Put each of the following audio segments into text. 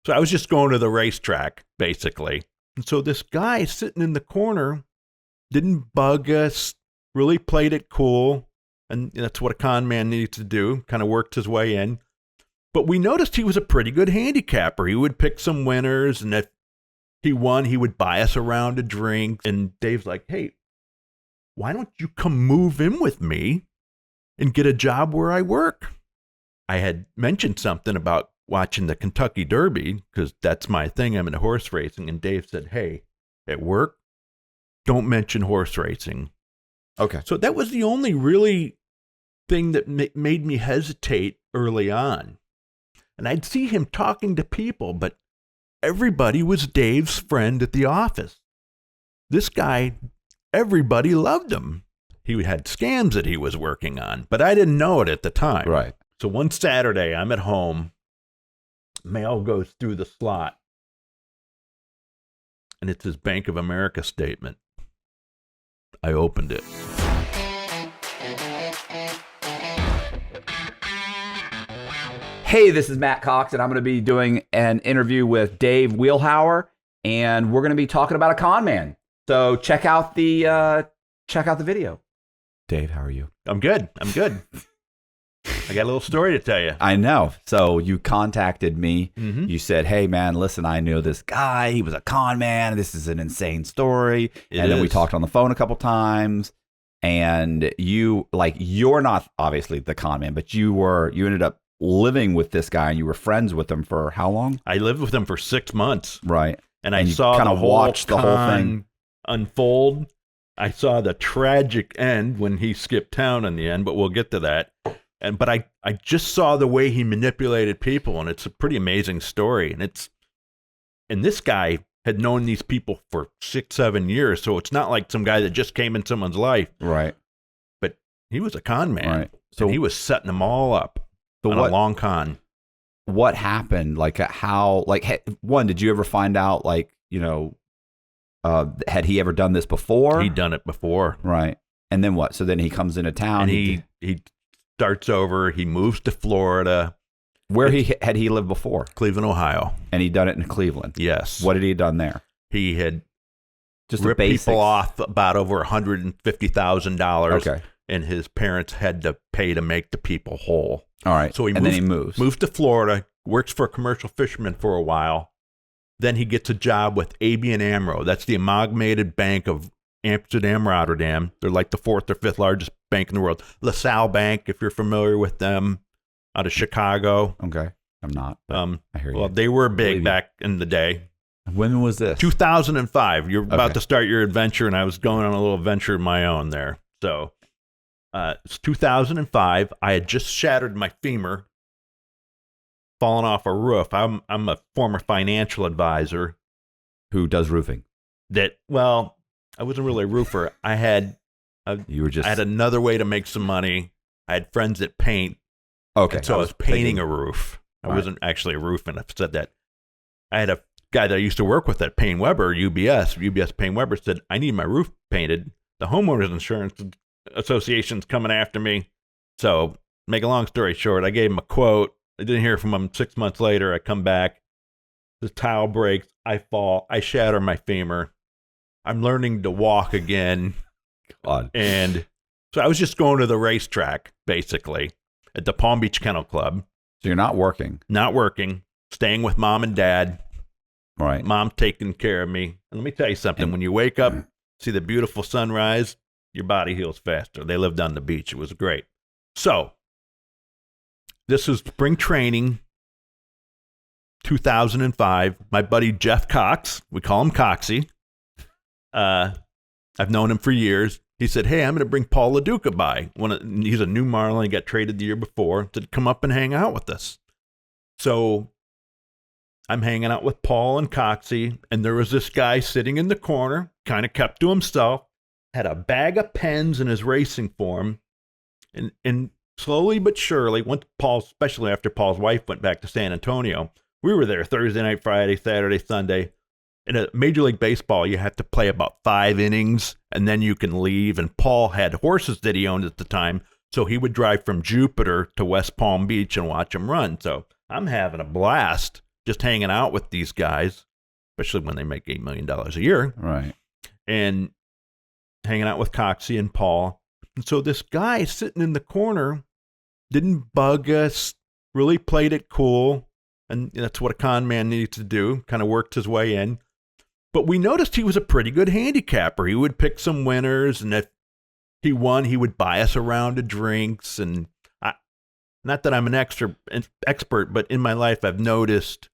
So I was just going to the racetrack, basically. And so this guy sitting in the corner didn't bug us, really played it cool. And that's what a con man needs to do, kind of worked his way in. But we noticed he was a pretty good handicapper. He would pick some winners, and if he won, he would buy us a round of drinks. And Dave's like, hey, why don't you come move in with me and get a job where I work? I had mentioned something about watching the Kentucky Derby, because that's my thing. I'm into horse racing. And Dave said, hey, at work, don't mention horse racing. Okay. So that was the only really thing that made me hesitate early on. And I'd see him talking to people, but everybody was Dave's friend at the office. This guy, everybody loved him. He had scams that he was working on, but I didn't know it at the time. Right. So one Saturday, I'm at home. Mail goes through the slot, and it's his Bank of America statement. I opened it. Hey, this is Matt Cox, and I'm going to be doing an interview with Dave Wheelhauer, and we're going to be talking about a con man. So check out the video. Dave, how are you? I'm good. I got a little story to tell you. I know. So you contacted me. Mm-hmm. You said, hey, man, listen, I knew this guy. He was a con man. This is an insane story. Then we talked on the phone a couple times. And you're not obviously the con man, but you ended up living with this guy, and you were friends with him for how long? I lived with him for 6 months. Right. And I saw kind of watched the whole thing unfold. I saw the tragic end when he skipped town in the end, but we'll get to that. But I just saw the way he manipulated people, and it's a pretty amazing story. And this guy had known these people for 6-7 years, so it's not like some guy that just came in someone's life. Right. But he was a con man. Right. So he was setting them all up on a long con. What happened? One, did you ever find out, had he ever done this before? He'd done it before. Right. And then what? So then he comes into town. And he starts over. He moves to Florida. Where had he lived before? Cleveland, Ohio. And he'd done it in Cleveland. Yes. What had he done there? He had just ripped people off about over $150,000. Okay. And his parents had to pay to make the people whole. All right. So then he moves to Florida, works for a commercial fisherman for a while. Then he gets a job with ABN AMRO. That's the Amalgamated Bank of Amsterdam, Rotterdam. They're like the 4th or 5th largest bank in the world. LaSalle Bank, if you're familiar with them, out of Chicago. Okay. I'm not. I hear you. Well, they were big back in the day. When was this? 2005. You're about to start your adventure, and I was going on a little adventure of my own there. So it's 2005. I had just shattered my femur, fallen off a roof. I'm a former financial advisor. Who does roofing? I wasn't really a roofer. I had another way to make some money. I had friends that paint. Okay. So I was painting a roof. I wasn't actually a roofing. I've said that. I had a guy that I used to work with at Payne Weber, UBS Payne Weber, said, I need my roof painted. The homeowners insurance association's coming after me. So make a long story short, I gave him a quote. I didn't hear from him. 6 months later, I come back. The tile breaks. I fall. I shatter my femur. I'm learning to walk again. God. And so I was just going to the racetrack, basically, at the Palm Beach Kennel Club. So you're not working? Not working. Staying with mom and dad. Right. Mom taking care of me. And let me tell you something. When you wake up, see the beautiful sunrise, your body heals faster. They lived on the beach. It was great. So this was spring training, 2005. My buddy Jeff Cox, we call him Coxie. I've known him for years. He said, hey, I'm going to bring Paul LaDuca by. He's a new Marlin. He got traded the year before. Said, come up and hang out with us. So I'm hanging out with Paul and Coxie, and there was this guy sitting in the corner, kind of kept to himself, had a bag of pens in his racing form, and slowly but surely, especially after Paul's wife went back to San Antonio, we were there Thursday night, Friday, Saturday, Sunday. In a Major League Baseball, you have to play about 5 innings, and then you can leave. And Paul had horses that he owned at the time, so he would drive from Jupiter to West Palm Beach and watch them run. So I'm having a blast just hanging out with these guys, especially when they make $8 million a year. Right. And hanging out with Coxie and Paul. And so this guy sitting in the corner didn't bug us, really played it cool. And that's what a con man needs to do, kind of worked his way in. But we noticed he was a pretty good handicapper. He would pick some winners, and if he won, he would buy us a round of drinks. And not that I'm an expert, but in my life, I've noticed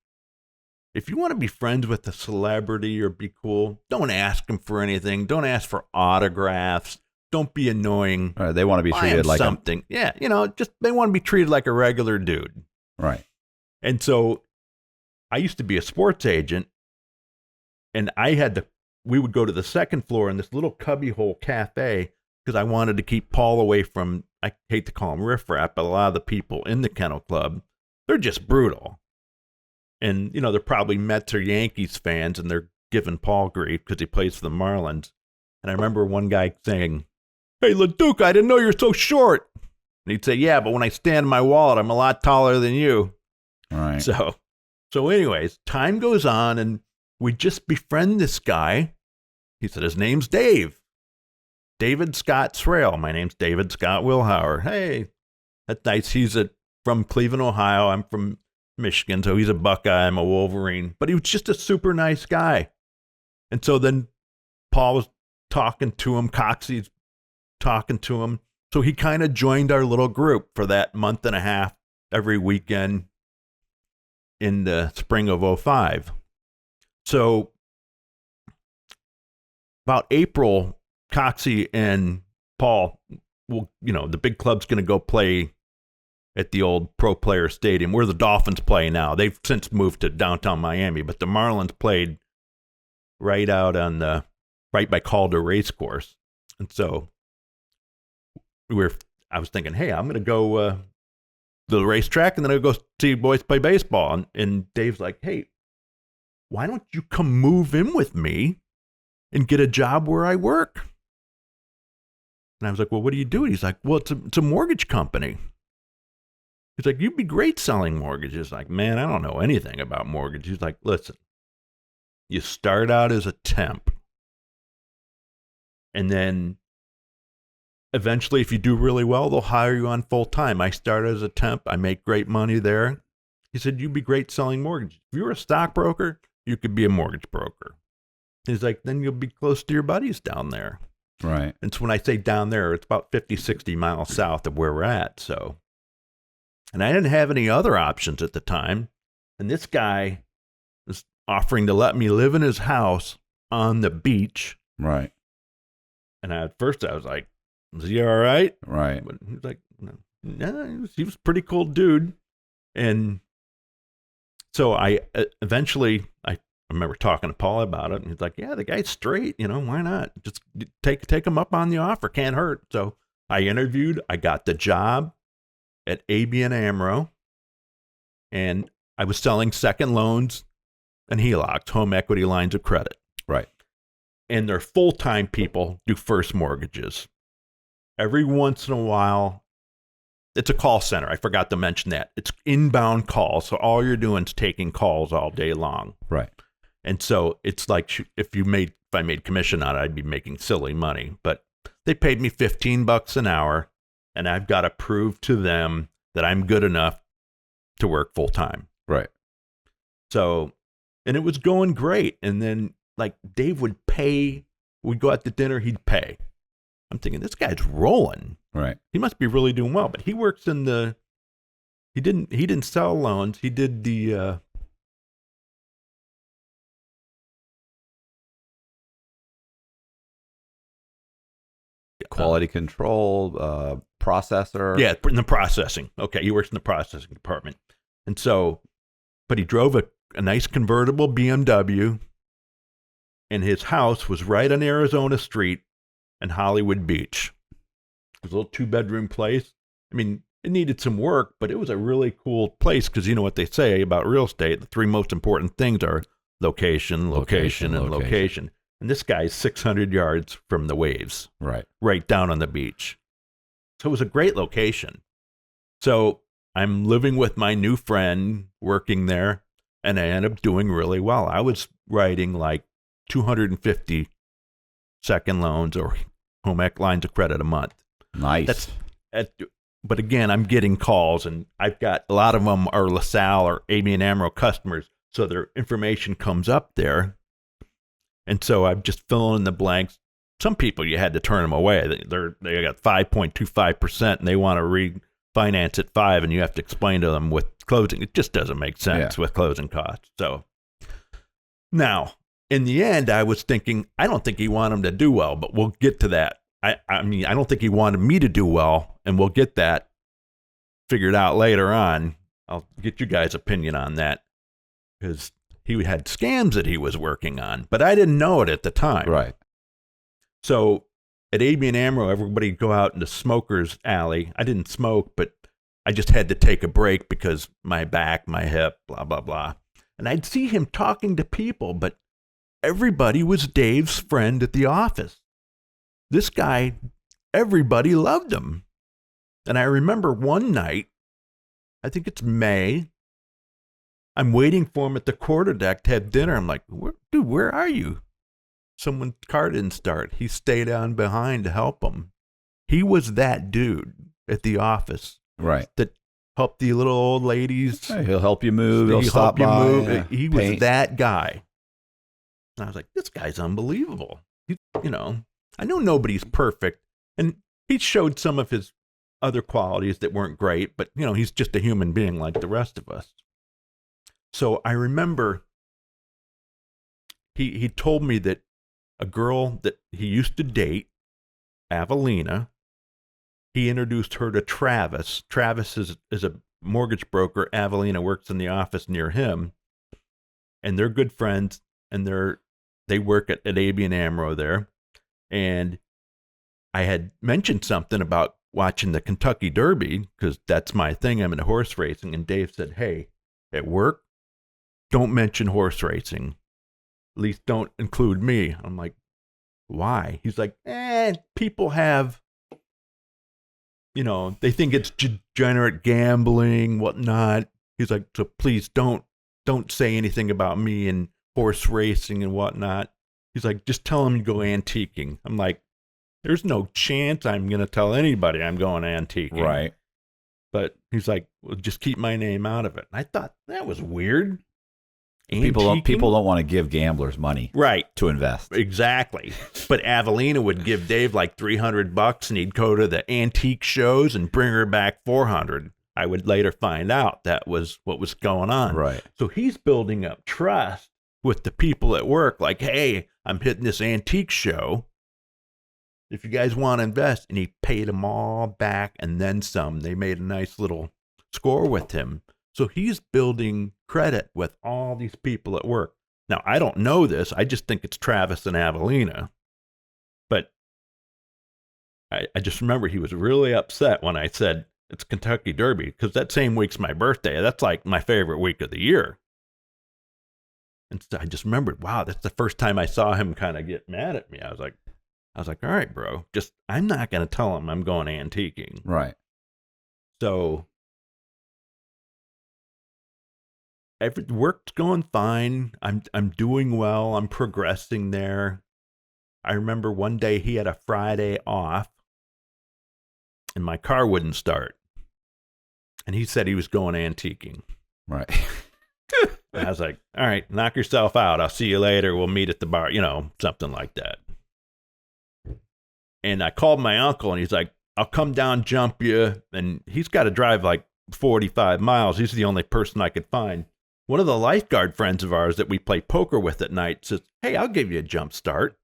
if you want to be friends with a celebrity or be cool, don't ask them for anything. Don't ask for autographs. Don't be annoying. Right, they want to be treated like something. Yeah, just they want to be treated like a regular dude. Right. And so I used to be a sports agent, and we would go to the second floor in this little cubbyhole cafe because I wanted to keep Paul away from, I hate to call them riffraff, but a lot of the people in the Kennel Club, they're just brutal. And, they're probably Mets or Yankees fans, and they're giving Paul grief because he plays for the Marlins. And I remember one guy saying, "Hey, LeDuc, I didn't know you're so short." And he'd say, "Yeah, but when I stand in my wallet, I'm a lot taller than you." Right. So anyways, time goes on, and we just befriend this guy. He said his name's Dave. David Scott Srail. My name's David Scott Wilhauer. Hey, that's nice. He's from Cleveland, Ohio. I'm from Michigan, so he's a Buckeye. I'm a Wolverine. But he was just a super nice guy. And so then Paul was talking to him. Coxie's talking to him. So he kind of joined our little group for that month and a half every weekend in the spring of 2005. So about April, Coxie and Paul, the big club's going to go play at the old Pro Player Stadium where the Dolphins play now. They've since moved to downtown Miami, but the Marlins played right by Calder Racecourse. And so I was thinking, hey, I'm going to go to the racetrack, and then I'll go see boys play baseball. And Dave's like, hey, why don't you come move in with me and get a job where I work? And I was like, well, what do you do? He's like, well, it's a mortgage company. He's like, you'd be great selling mortgages. Like, man, I don't know anything about mortgages. He's like, listen, you start out as a temp. And then eventually, if you do really well, they'll hire you on full time. I started as a temp. I make great money there. He said, you'd be great selling mortgages. If you were a stockbroker, you could be a mortgage broker. He's like, then you'll be close to your buddies down there. Right. And so when I say down there, it's about 50, 60 miles south of where we're at. So, and I didn't have any other options at the time. And this guy was offering to let me live in his house on the beach. Right. And at first I was like, is he all right? Right. But he was like, no, he was a pretty cool dude. And so I eventually, I remember talking to Paul about it, and he's like, yeah, the guy's straight, why not? Just take him up on the offer, can't hurt. So I interviewed, I got the job at ABN AMRO, and I was selling second loans and HELOCs, home equity lines of credit. Right. And their full-time people do first mortgages. Every once in a while, it's a call center. I forgot to mention that. It's inbound calls. So all you're doing is taking calls all day long. Right. And so it's like if I made commission on it, I'd be making silly money. But they paid me $15 an hour, and I've got to prove to them that I'm good enough to work full time. Right. So, and it was going great. And then like Dave would pay, we'd go out to dinner, he'd pay. I'm thinking, this guy's rolling. Right. He must be really doing well. But he works he didn't sell loans. He did the quality control, processor. Yeah, in the processing. Okay, he works in the processing department. And so, but he drove a nice convertible BMW, and his house was right on Arizona Street and Hollywood Beach. It was a little 2-bedroom place. I mean, it needed some work, but it was a really cool place because you know what they say about real estate. The 3 most important things are location, location, and location. And this guy's 600 yards from the waves. Right down on the beach. So it was a great location. So I'm living with my new friend working there. And I ended up doing really well. I was writing like 250 second loans or home ec lines of credit a month. Nice. But again, I'm getting calls, and I've got a lot of them are LaSalle or ABN AMRO customers, so their information comes up there. And so I'm just filling in the blanks. Some people, you had to turn them away. They got 5.25%, and they want to refinance at 5%, and you have to explain to them with closing. It just doesn't make sense with closing costs. So now, in the end, I was thinking, I don't think he wanted him to do well, but we'll get to that. I mean, I don't think he wanted me to do well, and we'll get that figured out later on. I'll get you guys' opinion on that, because he had scams that he was working on, but I didn't know it at the time. Right. So at ABN AMRO, everybody would go out into Smoker's Alley. I didn't smoke, but I just had to take a break because my back, my hip, blah, blah, blah. And I'd see him talking to people, but everybody was Dave's friend at the office. This guy, everybody loved him. And I remember one night, I think it's May, I'm waiting for him at the quarterdeck to have dinner. I'm like, dude, where are you? Someone's car didn't start. He stayed on behind to help him. He was that dude at the office. Right. That helped the little old ladies. Hey, he'll help you move. He'll stop you by. move. Yeah. He was that guy. And I was like, this guy's unbelievable. I know nobody's perfect. And he showed some of his other qualities that weren't great, but, he's just a human being like the rest of us. So I remember he told me that a girl that he used to date, Avelina, he introduced her to Travis. Travis is a mortgage broker. Avelina works in the office near him, and they're good friends, and they work at ABN AMRO there. And I had mentioned something about watching the Kentucky Derby, because that's my thing. I'm into horse racing. And Dave said, hey, at work, don't mention horse racing. At least don't include me. I'm like, why? He's like, people have, they think it's degenerate gambling, whatnot. He's like, so please don't say anything about me and horse racing and whatnot. He's like, just tell them you go antiquing. I'm like, there's no chance I'm going to tell anybody I'm going antiquing. Right. But he's like, well, just keep my name out of it. And I thought that was weird. People don't want to give gamblers money, right, to invest. Exactly. But Avelina would give Dave like $300, and he'd go to the antique shows and bring her back $400. I would later find out that was what was going on. Right. So he's building up trust with the people at work. Like, hey, I'm hitting this antique show. If you guys want to invest, and he paid them all back and then some. They made a nice little score with him. So he's building credit with all these people at work. Now, I don't know this. I just think it's Travis and Avelina. But I just remember he was really upset when I said it's Kentucky Derby, because that same week's my birthday. That's like my favorite week of the year. And so I just remembered, wow, that's the first time I saw him kind of get mad at me. I was like, all right, bro, I'm not going to tell him I'm going antiquing. Right. So work's going fine. I'm doing well. I'm progressing there. I remember one day he had a Friday off, and my car wouldn't start. And he said he was going antiquing. Right. And I was like, all right, knock yourself out. I'll see you later. We'll meet at the bar, something like that. And I called my uncle, and he's like, I'll come down, jump you. And he's got to drive like 45 miles. He's the only person I could find. One of the lifeguard friends of ours that we play poker with at night says, hey, I'll give you a jump start.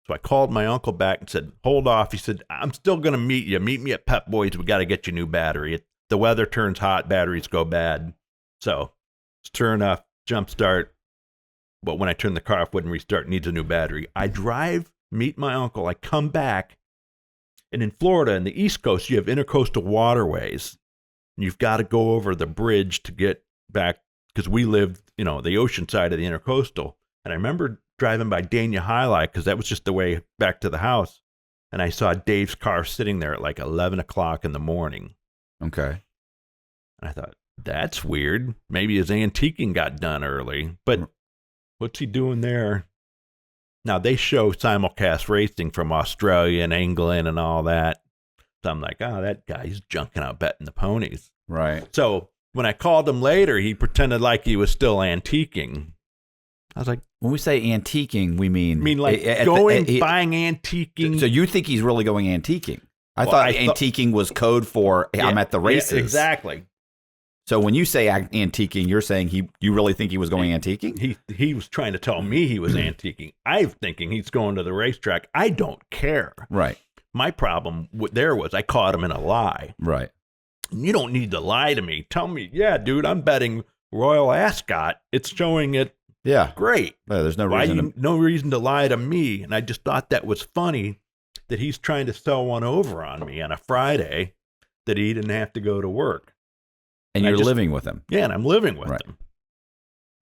So I called my uncle back and said, hold off. He said, I'm still going to meet you. Meet me at Pep Boys. We got to get you a new battery. The weather turns hot, batteries go bad. So sure enough, jump start. But when I turn the car off, wouldn't restart, needs a new battery. I drive, meet my uncle. I come back. And in Florida, in the East Coast, you have intercoastal waterways. And you've got to go over the bridge to get back, because we lived, the ocean side of the intercoastal. And I remember driving by Dania Highlight, because that was just the way back to the house. And I saw Dave's car sitting there at like 11 o'clock in the morning. Okay. And I thought, that's weird. Maybe his antiquing got done early, but what's he doing there? Now, they show simulcast racing from Australia and England and all that. So I'm like, oh, that guy's junking out betting the ponies. Right. So when I called him later, he pretended like he was still antiquing. I was like, when we say antiquing, we mean buying antiquing. So you think he's really going antiquing? I thought antiquing was code for I'm at the races. Yeah, exactly. So when you say antiquing, you're saying you really think he was going antiquing? He was trying to tell me he was antiquing. I'm thinking he's going to the racetrack. I don't care. Right. My problem there was I caught him in a lie. Right. You don't need to lie to me. Tell me, yeah, dude, I'm betting Royal Ascot. It's showing it. Yeah. Great. There's no reason. No reason to lie to me. And I just thought that was funny that he's trying to sell one over on me on a Friday that he didn't have to go to work. And you're living with him. Yeah, and I'm living with him.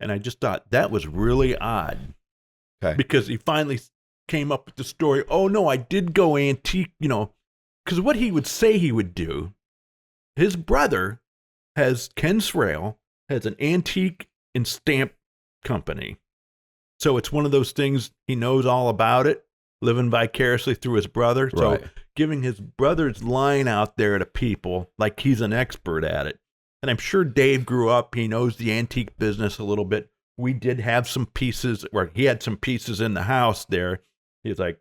And I just thought that was really odd. Okay. Because he finally came up with the story, oh, no, I did go antique, because what he would say he would do, his brother Ken Srail, has an antique and stamp company. So it's one of those things, he knows all about it, living vicariously through his brother. So giving his brother's line out there to people like he's an expert at it. And I'm sure Dave grew up. He knows the antique business a little bit. We did have some pieces, or he had some pieces in the house there. He's like,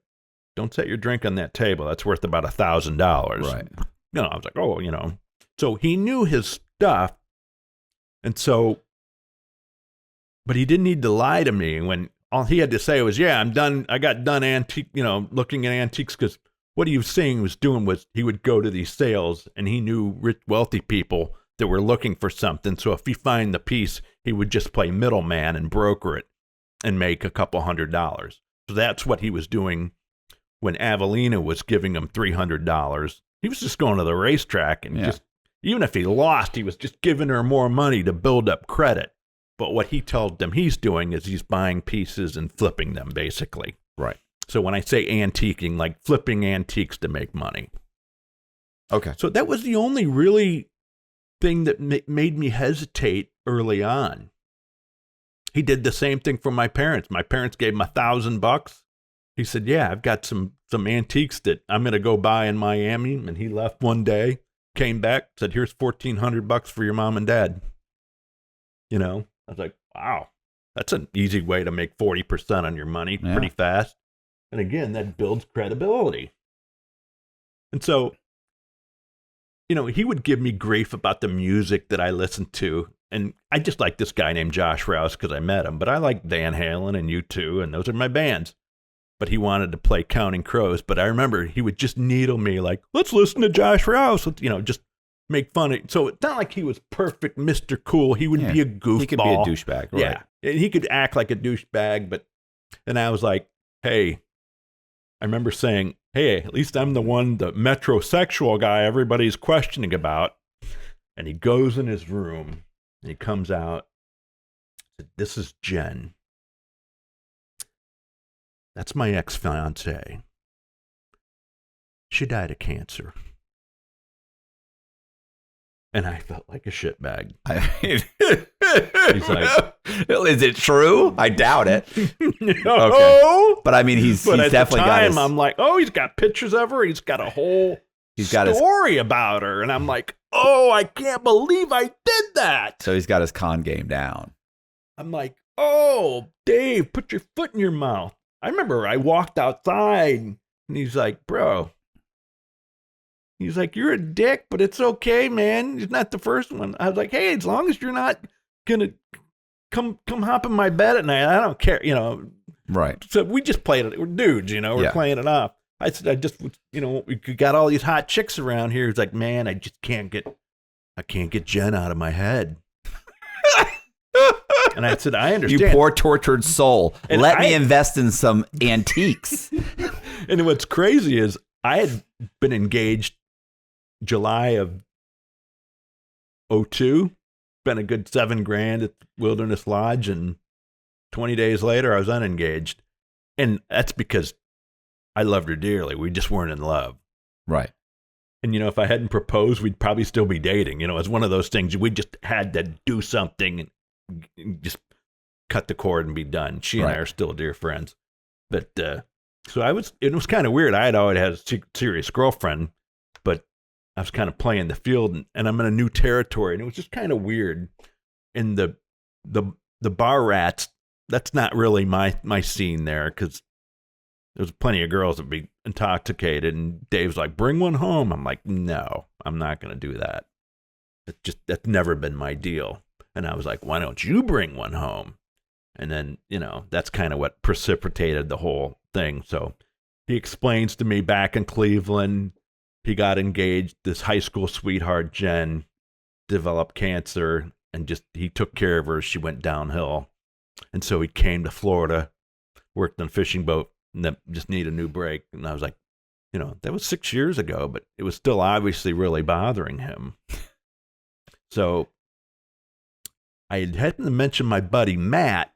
don't set your drink on that table. That's worth about $1,000. Right. I was like, oh, So he knew his stuff. And so, but he didn't need to lie to me when all he had to say was, yeah, I'm done. I got done looking at antiques, because what he was saying was he would go to these sales and he knew rich, wealthy people that were looking for something. So if he find the piece, he would just play middleman and broker it and make a couple $100. So that's what he was doing when Avelina was giving him $300. He was just going to the racetrack and just, even if he lost, he was just giving her more money to build up credit. But what he told them he's doing is he's buying pieces and flipping them, basically. Right. So when I say antiquing, like flipping antiques to make money. Okay. So that was the only really thing that made me hesitate early on. He did the same thing for my parents. My parents gave him $1,000. He said, yeah, I've got some antiques that I'm going to go buy in Miami. And he left one day, came back, said, here's $1,400 for your mom and dad. I was like, wow, that's an easy way to make 40% on your money pretty fast. And again, that builds credibility. And so, he would give me grief about the music that I listened to. And I just like this guy named Josh Rouse because I met him. But I like Van Halen and U2, and those are my bands. But he wanted to play Counting Crows. But I remember he would just needle me like, let's listen to Josh Rouse. Just make fun of it. So it's not like he was perfect Mr. Cool. He would be a goofball. He could be a douchebag. Right. Yeah. And he could act like a douchebag. And I was like, hey, I remember saying, hey, at least I'm the metrosexual guy everybody's questioning about. And he goes in his room and he comes out. Said, this is Jen. That's my ex-fiancée. She died of cancer. And I felt like a shitbag. He's like, is it true? I doubt it. No. Okay. But I mean, he's definitely got his... I'm like, oh, he's got pictures of her. He's got a whole story about her. And I'm like, oh, I can't believe I did that. So he's got his con game down. I'm like, oh, Dave, put your foot in your mouth. I remember I walked outside and he's like, bro. He's like, you're a dick, but it's okay, man. He's not the first one. I was like, hey, as long as you're not going to come hop in my bed at night, I don't care, Right. So we just played it. We're dudes, we're playing it off. I said, we got all these hot chicks around here. He's like, man, I can't get Jen out of my head. And I said, I understand. You poor tortured soul. And Let me invest in some antiques. And what's crazy is I had been engaged July of 2002, spent a good $7,000 at Wilderness Lodge, and 20 days later I was unengaged. And that's because I loved her dearly. We just weren't in love. Right. And, if I hadn't proposed, we'd probably still be dating. It's one of those things. We just had to do something and just cut the cord and be done. She and I are still dear friends. But so it was kind of weird. I had always had a serious girlfriend, but I was kind of playing the field, and I'm in a new territory. And it was just kind of weird. And the bar rats, that's not really my scene there, because there's plenty of girls that would be intoxicated, and Dave's like, bring one home. I'm like, no, I'm not going to do that. That's never been my deal. And I was like, why don't you bring one home? And then, that's kind of what precipitated the whole thing. So he explains to me back in Cleveland, he got engaged. This high school sweetheart, Jen, developed cancer, and he took care of her as she went downhill. And so he came to Florida, worked on a fishing boat, and then just need a new break. And I was like, that was 6 years ago, but it was still obviously really bothering him. So I had happened to mention my buddy Matt,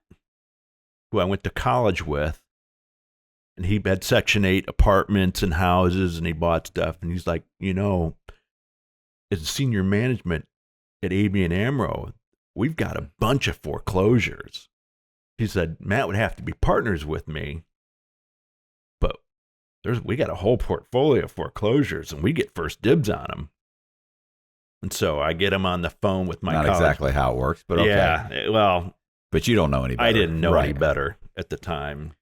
who I went to college with, and he had Section 8 apartments and houses, and he bought stuff. And he's like, as senior management at AB and Amro, we've got a bunch of foreclosures. He said, Matt would have to be partners with me, but we got a whole portfolio of foreclosures, and we get first dibs on them. And so I get him on the phone with my Not college. exactly how it works, but okay. Yeah, well. But you don't know any better. I didn't know any better at the time.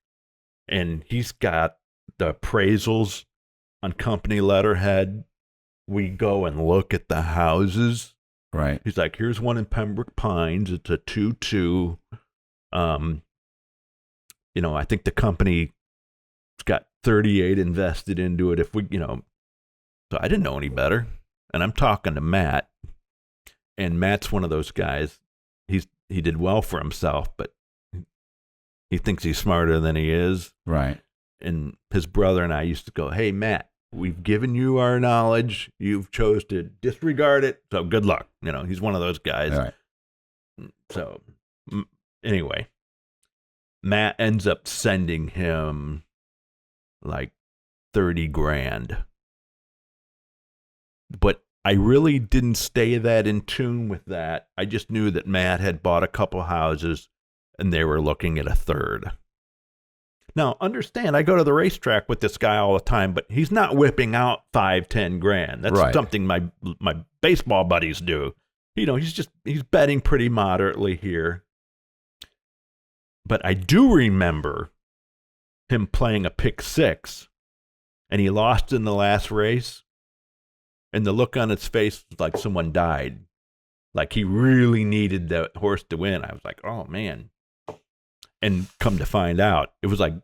And he's got the appraisals on company letterhead. We go and look at the houses. Right. He's like, here's one in Pembroke Pines. It's a 2-2. I think the company's got 38 invested into it. If we, so I didn't know any better. And I'm talking to Matt, and Matt's one of those guys. He did well for himself, but he thinks he's smarter than he is. Right. And his brother and I used to go, hey, Matt, we've given you our knowledge. You've chose to disregard it. So good luck. He's one of those guys. All right. So anyway, Matt ends up sending him like 30 grand. But I really didn't stay that in tune with that. I just knew that Matt had bought a couple houses and they were looking at a third. Now, understand, I go to the racetrack with this guy all the time, but he's not whipping out 5-10 grand. That's something my baseball buddies do. He's betting pretty moderately here. But I do remember him playing a pick six, and he lost in the last race. And the look on his face was like someone died. Like he really needed the horse to win. I was like, oh, man. And come to find out, it was like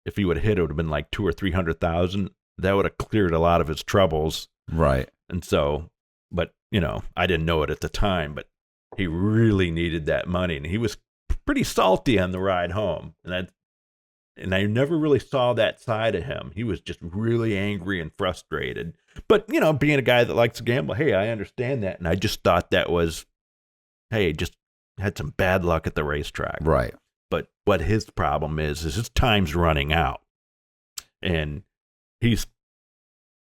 if he would have hit, it would have been like 200,000 or 300,000. That would have cleared a lot of his troubles. Right. And so, but, I didn't know it at the time, but he really needed that money. And he was pretty salty on the ride home. And I never really saw that side of him. He was just really angry and frustrated. But, being a guy that likes to gamble, hey, I understand that. And I just thought that was, hey, just had some bad luck at the racetrack. Right. But what his problem is his time's running out. And he's,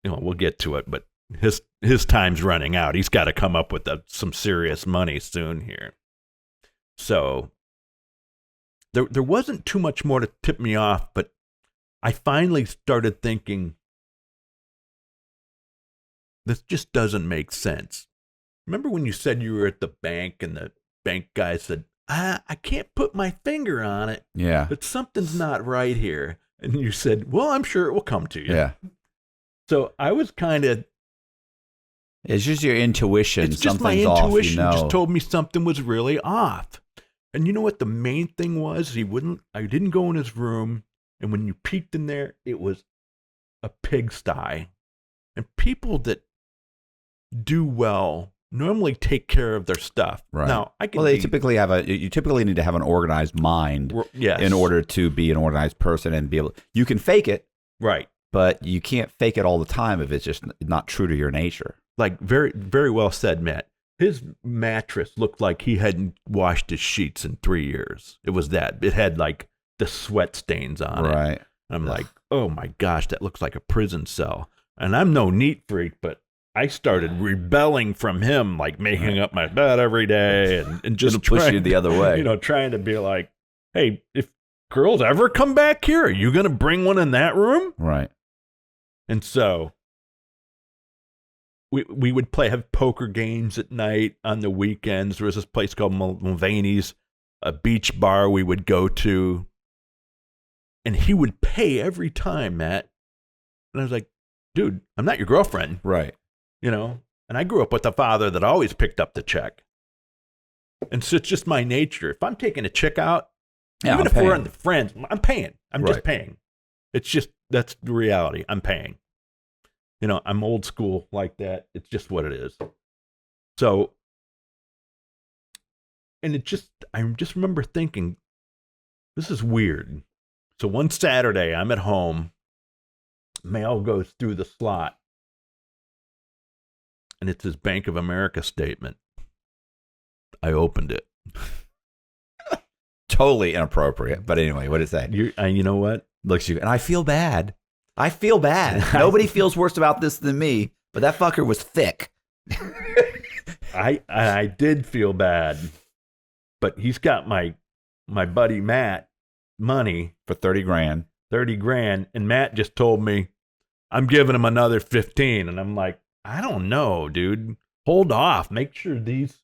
we'll get to it, but his time's running out. He's got to come up with some serious money soon here. So there wasn't too much more to tip me off, but I finally started thinking, this just doesn't make sense. Remember when you said you were at the bank and the bank guy said, I can't put my finger on it. Yeah. But something's not right here. And you said, well, I'm sure it will come to you. Yeah. So I was kind of. It's just your intuition. It's just my intuition just told me something was really off. And you know what the main thing was? I didn't go in his room. And when you peeked in there, it was a pigsty. And people that do well normally take care of their stuff. Right. Now, you typically need to have an organized mind in order to be an organized person and be able, you can fake it. Right. But you can't fake it all the time if it's just not true to your nature. Like very, very well said, Matt. His mattress looked like he hadn't washed his sheets in 3 years. It was that. It had like the sweat stains on it. Right. I'm like, oh my gosh, that looks like a prison cell. And I'm no neat freak, but I started rebelling from him, like making up my bed every day and just push you the other way. Trying to be like, hey, if girls ever come back here, are you going to bring one in that room? Right. And so we would have poker games at night on the weekends. There was this place called Mulvaney's, a beach bar we would go to. And he would pay every time, Matt. And I was like, dude, I'm not your girlfriend. Right. And I grew up with a father that always picked up the check. And so it's just my nature. If I'm taking a chick out, even if we're on the friends, I'm paying. I'm just paying. It's just, that's the reality. I'm paying. I'm old school like that. It's just what it is. So, and I just remember thinking, this is weird. So one Saturday, I'm at home, mail goes through the slot, and it's his Bank of America statement. I opened it. Totally inappropriate. But anyway, what did it say? You know what? Looks you, and I feel bad. Nobody feels worse about this than me, but that fucker was thick. I did feel bad, but he's got my buddy Matt money for $30,000. $30,000, and Matt just told me I'm giving him another 15, and I'm like, I don't know, dude. Hold off. Make sure these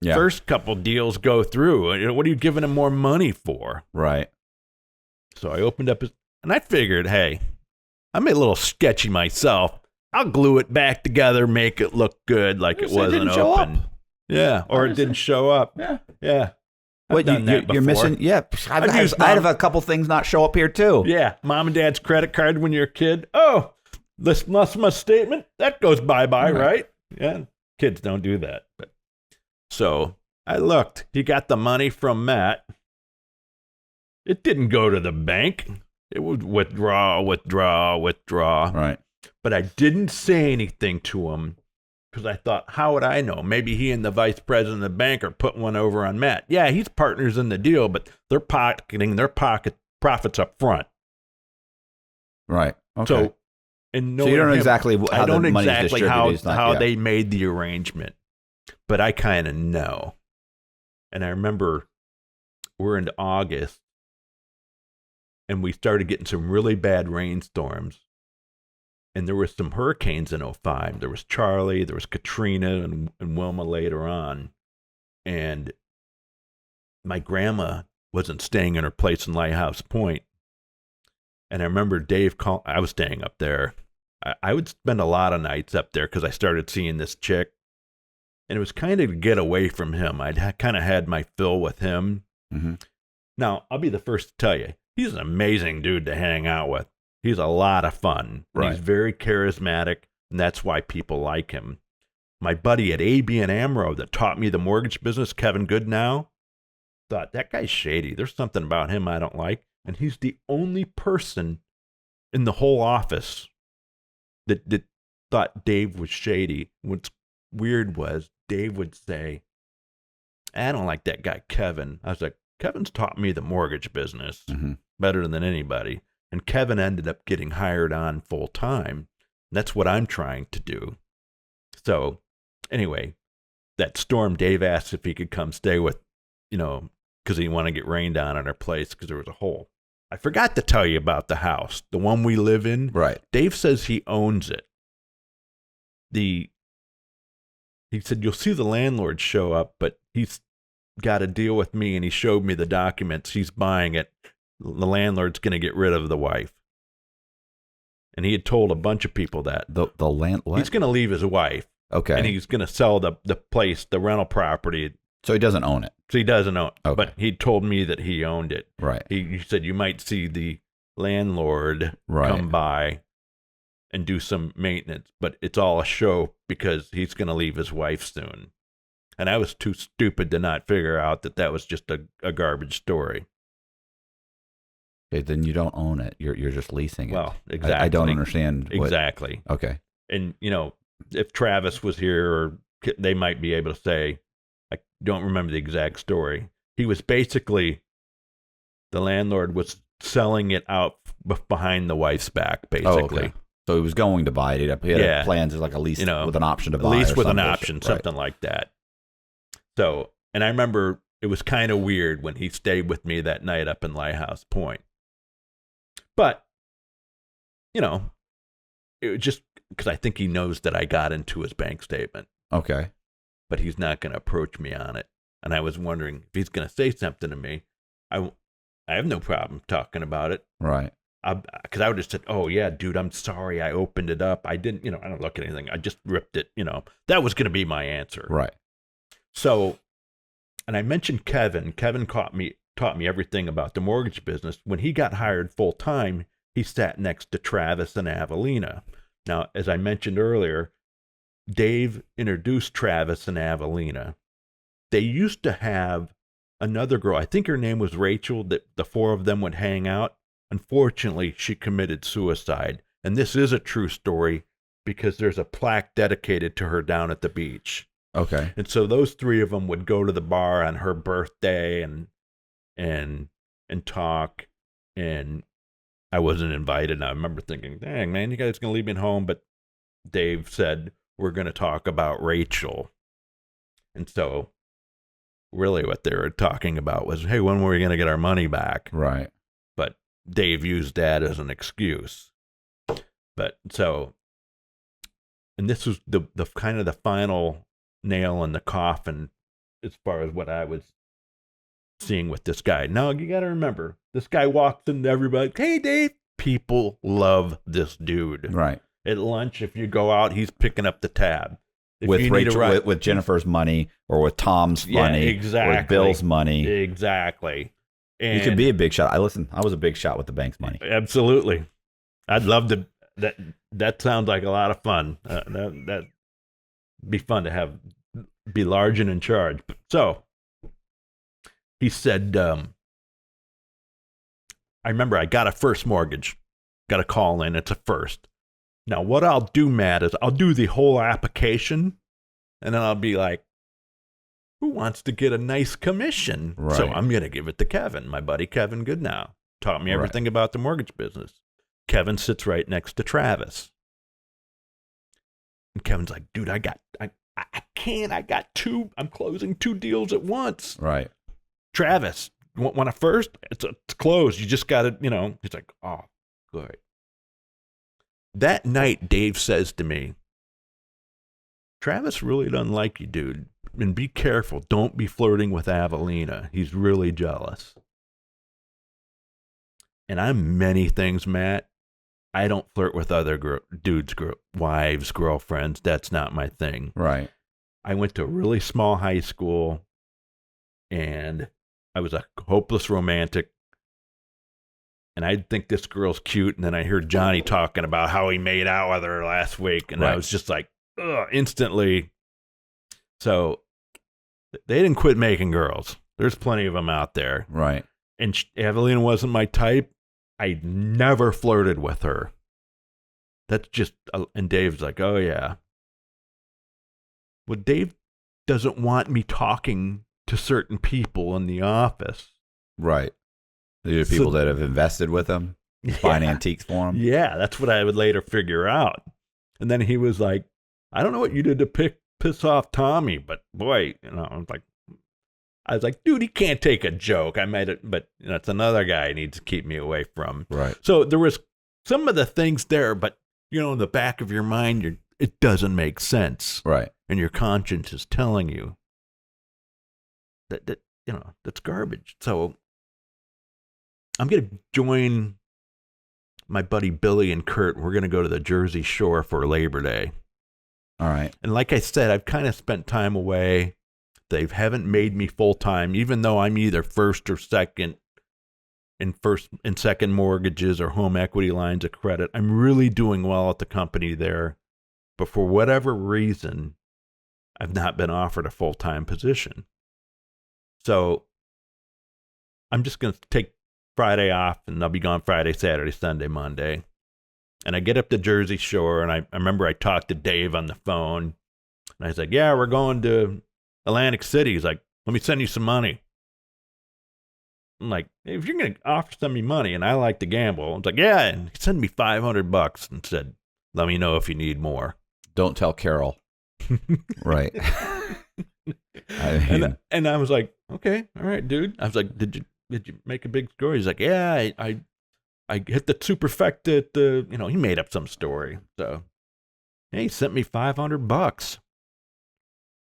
first couple deals go through. What are you giving him more money for? Right. So I opened up and I figured, hey, I'm a little sketchy myself. I'll glue it back together, make it look good like it wasn't open. Yeah, or it didn't show up. Yeah. What, you're missing? Yeah, I have a couple things not show up here too. Yeah, mom and dad's credit card when you're a kid. Oh, this must statement that goes bye-bye, right? Yeah, kids don't do that. So I looked. He got the money from Matt. It didn't go to the bank. It would withdraw. Right. But I didn't say anything to him because I thought, how would I know? Maybe he and the vice president of the bank are putting one over on Matt. Yeah, he's partners in the deal, but they're pocketing their profits up front. Right. Okay. So, so you don't know exactly how the money's distributed. How they made the arrangement, but I kind of know. And I remember we're into August, and we started getting some really bad rainstorms. And there were some hurricanes in 2005. There was Charlie, there was Katrina, and Wilma later on. And my grandma wasn't staying in her place in Lighthouse Point. And I remember Dave I was staying up there. I would spend a lot of nights up there because I started seeing this chick. And it was kind of to get away from him. I'd kind of had my fill with him. Mm-hmm. Now, I'll be the first to tell you, he's an amazing dude to hang out with. He's a lot of fun. Right. He's very charismatic, and that's why people like him. My buddy at ABN AMRO that taught me the mortgage business, Kevin Goodnow, thought, that guy's shady. There's something about him I don't like. And he's the only person in the whole office that thought Dave was shady. What's weird was Dave would say, I don't like that guy, Kevin. I was like, Kevin's taught me the mortgage business better than anybody. And Kevin ended up getting hired on full time. That's what I'm trying to do. So anyway, that storm, Dave asked if he could come stay with, because he wanted to get rained on at our place because there was a hole. I forgot to tell you about the house, the one we live in. Right. Dave says he owns it. He said, you'll see the landlord show up, but he's got a deal with me, and he showed me the documents. He's buying it. The landlord's going to get rid of the wife. And he had told a bunch of people that. What? He's going to leave his wife. Okay. And he's going to sell the place, the rental property. So he doesn't own it. So he doesn't own it. Okay. But he told me that he owned it. Right. He said you might see the landlord come by and do some maintenance, but it's all a show because he's going to leave his wife soon. And I was too stupid to not figure out that was just a garbage story. Okay, then you don't own it. You're just leasing it. Well, exactly. I don't understand. Exactly. Okay. And, if Travis was here, or they might be able to say, I don't remember the exact story. He was basically, the landlord was selling it out behind the wife's back, basically. Oh, okay. So he was going to buy it. He had plans as like a lease with an option to buy. A lease with an option, something like that. So, and I remember it was kind of weird when he stayed with me that night up in Lighthouse Point. But, it was just because I think he knows that I got into his bank statement. Okay. But he's not going to approach me on it. And I was wondering if he's going to say something to me. I have no problem talking about it. Right. Because I would have said, oh, yeah, dude, I'm sorry. I opened it up. I didn't, I don't look at anything. I just ripped it. That was going to be my answer. Right. So, and I mentioned Kevin. Kevin taught me everything about the mortgage business. When he got hired full time, he sat next to Travis and Avelina. Now, as I mentioned earlier, Dave introduced Travis and Avelina. They used to have another girl. I think her name was Rachel, that the four of them would hang out. Unfortunately, she committed suicide. And this is a true story because there's a plaque dedicated to her down at the beach. Okay. And so those three of them would go to the bar on her birthday and talk. And I wasn't invited. And I remember thinking, dang, man, you guys going to leave me at home? But Dave said, we're going to talk about Rachel. And so really what they were talking about was, hey, when were we going to get our money back? Right. But Dave used that as an excuse. But so, and this was the kind of the final nail in the coffin as far as what I was seeing with this guy. Now, you got to remember, this guy walks into everybody, hey, Dave. People love this dude. Right. At lunch, if you go out, he's picking up the tab. If with Rachel, with Jennifer's money, or with Tom's money, exactly. Or with Bill's money. Exactly. And you could be a big shot. I was a big shot with the bank's money. Absolutely. I'd love to. That sounds like a lot of fun. That'd be fun to be large and in charge. So he said, I remember I got a first mortgage, got a call in. It's a first. Now, what I'll do, Matt, is I'll do the whole application, and then I'll be like, who wants to get a nice commission? Right. So I'm going to give it to Kevin, my buddy Kevin Goodnow. Taught me everything about the mortgage business. Kevin sits right next to Travis. And Kevin's like, dude, I got two. I'm closing 2 deals at once. Right. Travis, want a first? It's closed. You just got to, he's like, oh, good. That night, Dave says to me, Travis really doesn't like you, dude. And be careful. Don't be flirting with Avelina. He's really jealous. And I'm many things, Matt. I don't flirt with other dudes' wives, girlfriends. That's not my thing. Right. I went to a really small high school, and I was a hopeless romantic. And I think this girl's cute. And then I heard Johnny talking about how he made out with her last week. And I was just like, ugh, instantly. So they didn't quit making girls. There's plenty of them out there. Right. And Evelina wasn't my type. I never flirted with her. That's just, and Dave's like, oh yeah. Well, Dave doesn't want me talking to certain people in the office. Right. These are people that have invested with him, buying antiques for him. Yeah, that's what I would later figure out. And then he was like, I don't know what you did to piss off Tommy, but boy, I was like, dude, he can't take a joke. I made it, but it's another guy he needs to keep me away from. Right. So there was some of the things there, but in the back of your mind, it doesn't make sense. Right. And your conscience is telling you that that's garbage. So I'm going to join my buddy Billy and Kurt. We're going to go to the Jersey Shore for Labor Day. All right. And like I said, I've kind of spent time away. They haven't made me full-time, even though I'm either first or second in first and second mortgages or home equity lines of credit. I'm really doing well at the company there. But for whatever reason, I've not been offered a full-time position. So I'm just going to take Friday off, and I'll be gone Friday, Saturday, Sunday, Monday. And I get up to Jersey Shore, and I remember I talked to Dave on the phone, and I was like, yeah, we're going to Atlantic City. He's like, let me send you some money. I'm like, hey, if you're going to send me money, and I like to gamble, I was like, yeah, and he sent me $500 and said, Let me know if you need more. Don't tell Carol. Right. And I was like, okay, all right, dude. I was like, did you make a big score? He's like, yeah, I hit the superfecta at the, he made up some story. So he sent me $500.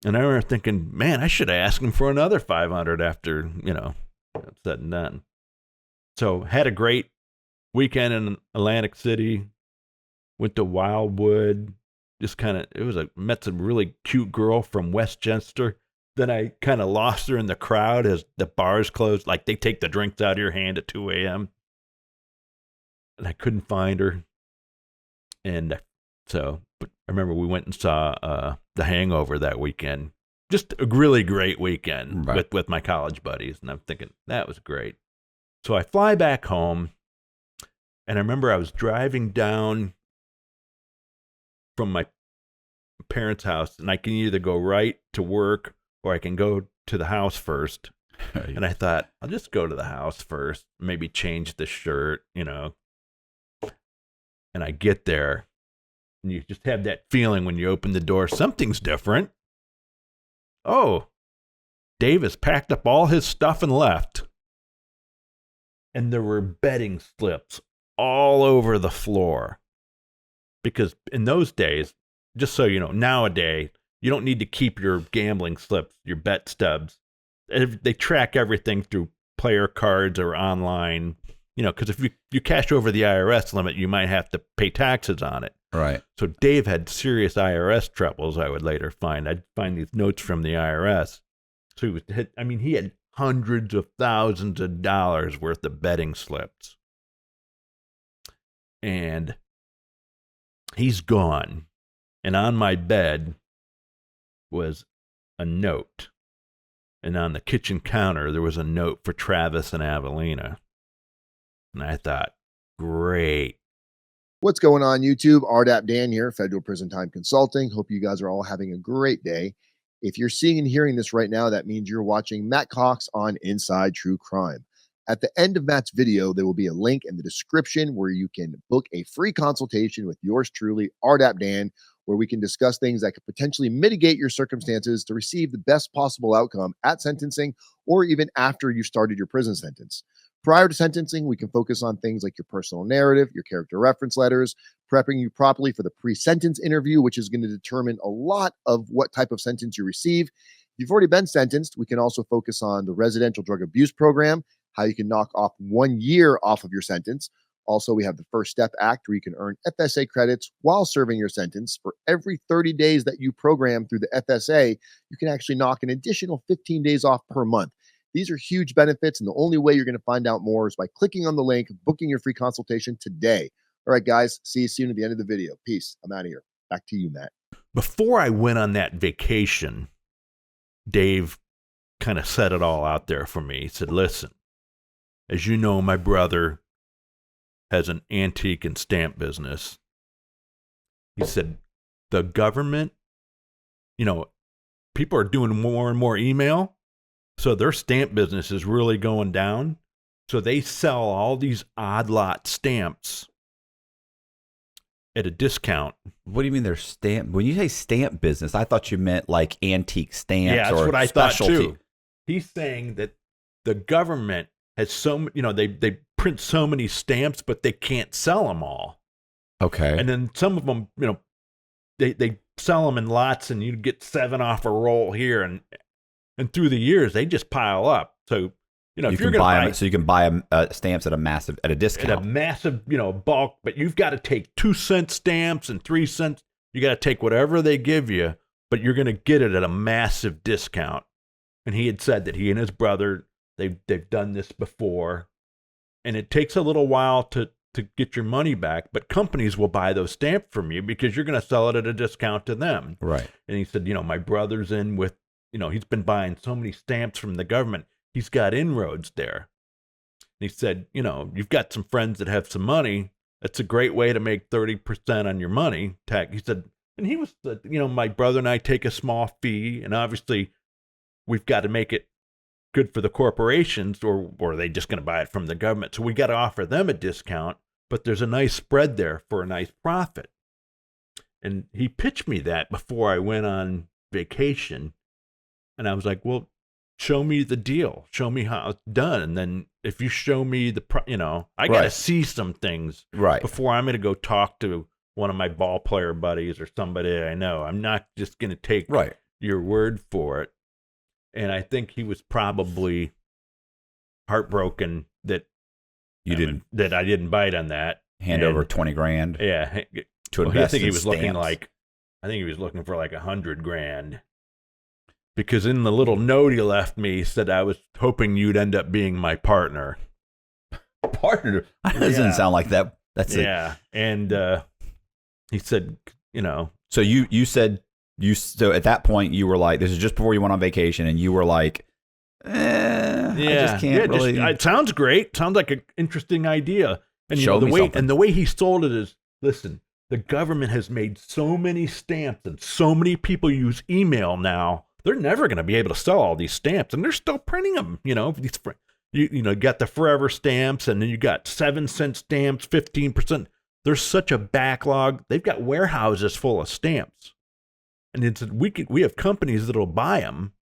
And I remember thinking, man, I should have asked him for another 500 after, said and done. So had a great weekend in Atlantic City. Went to Wildwood. Just met some really cute girl from Westchester. Then I kind of lost her in the crowd as the bars closed. Like they take the drinks out of your hand at 2 a.m. And I couldn't find her. And but I remember we went and saw The Hangover that weekend. Just a really great weekend with my college buddies. And I'm thinking, that was great. So I fly back home. And I remember I was driving down from my parents' house, and I can either go right to work or I can go to the house first. And I thought, I'll just go to the house first, maybe change the shirt, And I get there, and you just have that feeling when you open the door, something's different. Oh, Dave has packed up all his stuff and left. And there were bedding slips all over the floor. Because in those days, just so you know, nowadays, you don't need to keep your gambling slips, your bet stubs. They track everything through player cards or online, because if you cash over the IRS limit, you might have to pay taxes on it. Right. So Dave had serious IRS troubles, I would later find. I'd find these notes from the IRS. So he had hundreds of thousands of dollars worth of betting slips. And he's gone. And on my bed was a note. And on the kitchen counter, there was a note for Travis and Avelina. And I thought, great. What's going on, YouTube? RDAP Dan here, Federal Prison Time Consulting. Hope you guys are all having a great day. If you're seeing and hearing this right now, that means you're watching Matt Cox on Inside True Crime. At the end of Matt's video, there will be a link in the description where you can book a free consultation with yours truly, RDAP Dan, where we can discuss things that could potentially mitigate your circumstances to receive the best possible outcome at sentencing or even after you started your prison sentence. Prior to sentencing, we can focus on things like your personal narrative, your character reference letters, prepping you properly for the pre-sentence interview, which is going to determine a lot of what type of sentence you receive. If you've already been sentenced, we can also focus on the residential drug abuse program, how you can knock off 1 year off of your sentence. Also, we have the First Step Act where you can earn FSA credits while serving your sentence. For every 30 days that you program through the FSA, you can actually knock an additional 15 days off per month. These are huge benefits, and the only way you're going to find out more is by clicking on the link, booking your free consultation today. All right, guys, see you soon at the end of the video. Peace. I'm out of here. Back to you, Matt. Before I went on that vacation, Dave kind of set it all out there for me. He said, listen, as you know, my brother has an antique and stamp business. He said, the government, people are doing more and more email, so their stamp business is really going down. So they sell all these odd lot stamps at a discount. What do you mean they're stamp? When you say stamp business, I thought you meant like antique stamps. Yeah, that's or what I specialty. thought too. He's saying that the government has they print so many stamps, but they can't sell them all. Okay. And then some of them, they sell them in lots, and you get 7 off a roll here, and through the years they just pile up. So if you're going to buy them, so you can buy stamps at a discount, at a massive bulk, but you've got to take 2-cent stamps and 3 cents. You got to take whatever they give you, but you're going to get it at a massive discount. And he had said that he and his brother, they've done this before, and it takes a little while to get your money back, but companies will buy those stamps from you because you're going to sell it at a discount to them. Right. And he said, my brother's in with, he's been buying so many stamps from the government. He's got inroads there. And he said, you've got some friends that have some money. That's a great way to make 30% on your money. He said, and he was, my brother and I take a small fee, and obviously we've got to make it good for the corporations, or are they just going to buy it from the government? So we got to offer them a discount, but there's a nice spread there for a nice profit. And he pitched me that before I went on vacation. And I was like, well, show me the deal. Show me how it's done. And then if you show me I got to see some things before I'm going to go talk to one of my ball player buddies or somebody that I know. I'm not just going to take your word for it. And I think he was probably heartbroken that I didn't bite on that. Hand over $20,000. Yeah. To invest I think he was stamps. looking for like $100,000. Because in the little note he left me, he said, I was hoping you'd end up being my partner. Partner? That doesn't sound like that. That's it. Yeah. And he said, So you said, so at that point you were like, this is just before you went on vacation, and you were like, I just can't really. It sounds great. Sounds like an interesting idea. And the way he sold it is, listen, the government has made so many stamps and so many people use email now. They're never going to be able to sell all these stamps, and they're still printing them. You got the forever stamps, and then you got 7-cent stamps, 15%. There's such a backlog. They've got warehouses full of stamps, and we have companies that'll buy them,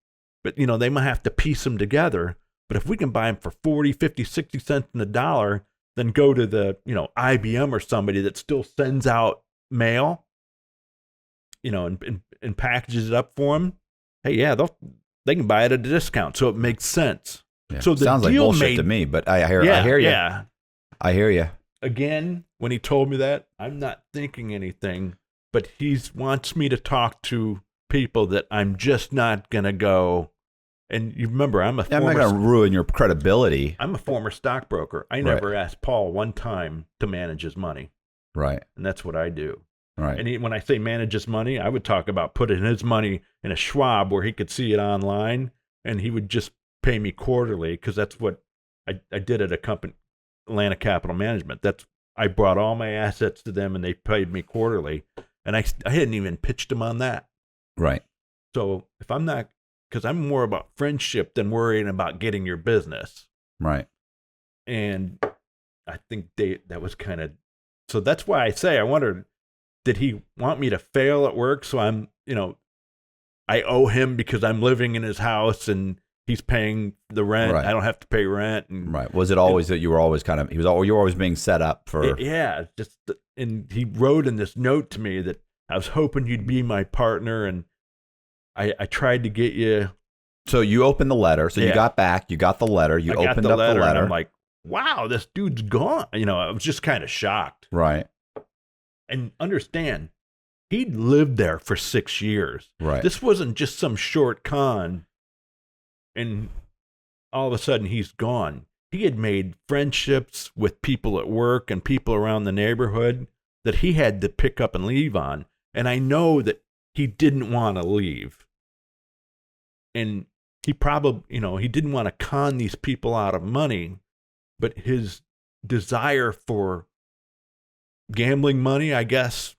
but they might have to piece them together. But if we can buy them for 40, 50, 60 cents in the dollar, then go to the IBM or somebody that still sends out mail, and packages it up for them. Hey, yeah, they can buy it at a discount, so it makes sense. Yeah. So the sounds like deal bullshit to me, but I hear you. Yeah. I hear you. Again, when he told me that, I'm not thinking anything, but he wants me to talk to people that I'm just not going to go. And you remember, I'm not going to ruin your credibility. I'm a former stockbroker. I never asked Paul one time to manage his money. Right. And that's what I do. Right. And when I say manage his money, I would talk about putting his money in a Schwab where he could see it online, and he would just pay me quarterly, because that's what I did at a company, Atlanta Capital Management. I brought all my assets to them, and they paid me quarterly, and I hadn't even pitched them on that. Right. So if I'm not, because I'm more about friendship than worrying about getting your business. Right. And I think that was kind of, so that's why I say I wondered, did he want me to fail at work? So I'm, I owe him because I'm living in his house and he's paying the rent. Right. I don't have to pay rent. And, right. Was it always that you were always you were always being set up for? And he wrote in this note to me that I was hoping you'd be my partner, and I tried to get you. So you opened the letter. So you got back. You got the letter. You opened up the letter. And I'm like, wow, this dude's gone. I was just kind of shocked. Right. And understand, he'd lived there for 6 years. Right. This wasn't just some short con, and all of a sudden he's gone. He had made friendships with people at work and people around the neighborhood that he had to pick up and leave on. And I know that he didn't want to leave. And he probably, he didn't want to con these people out of money, but his desire for gambling money, I guess,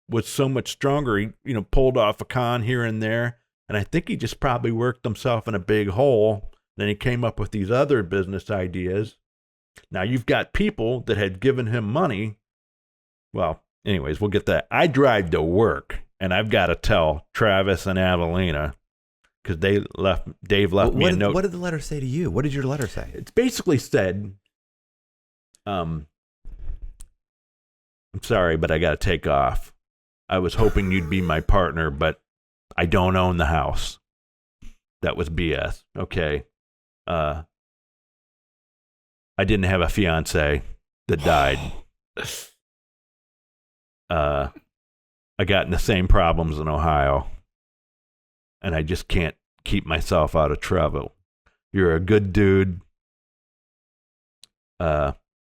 was so much stronger. He, pulled off a con here and there. And I think he just probably worked himself in a big hole. Then he came up with these other business ideas. Now you've got people that had given him money. Well, anyways, we'll get that. I drive to work, and I've got to tell Travis and Avelina, because Dave left me a note. What did the letter say to you? What did your letter say? It's basically said, I'm sorry, but I got to take off. I was hoping you'd be my partner, but I don't own the house. That was BS. Okay. I didn't have a fiance that died. I got in the same problems in Ohio, and I just can't keep myself out of trouble. You're a good dude.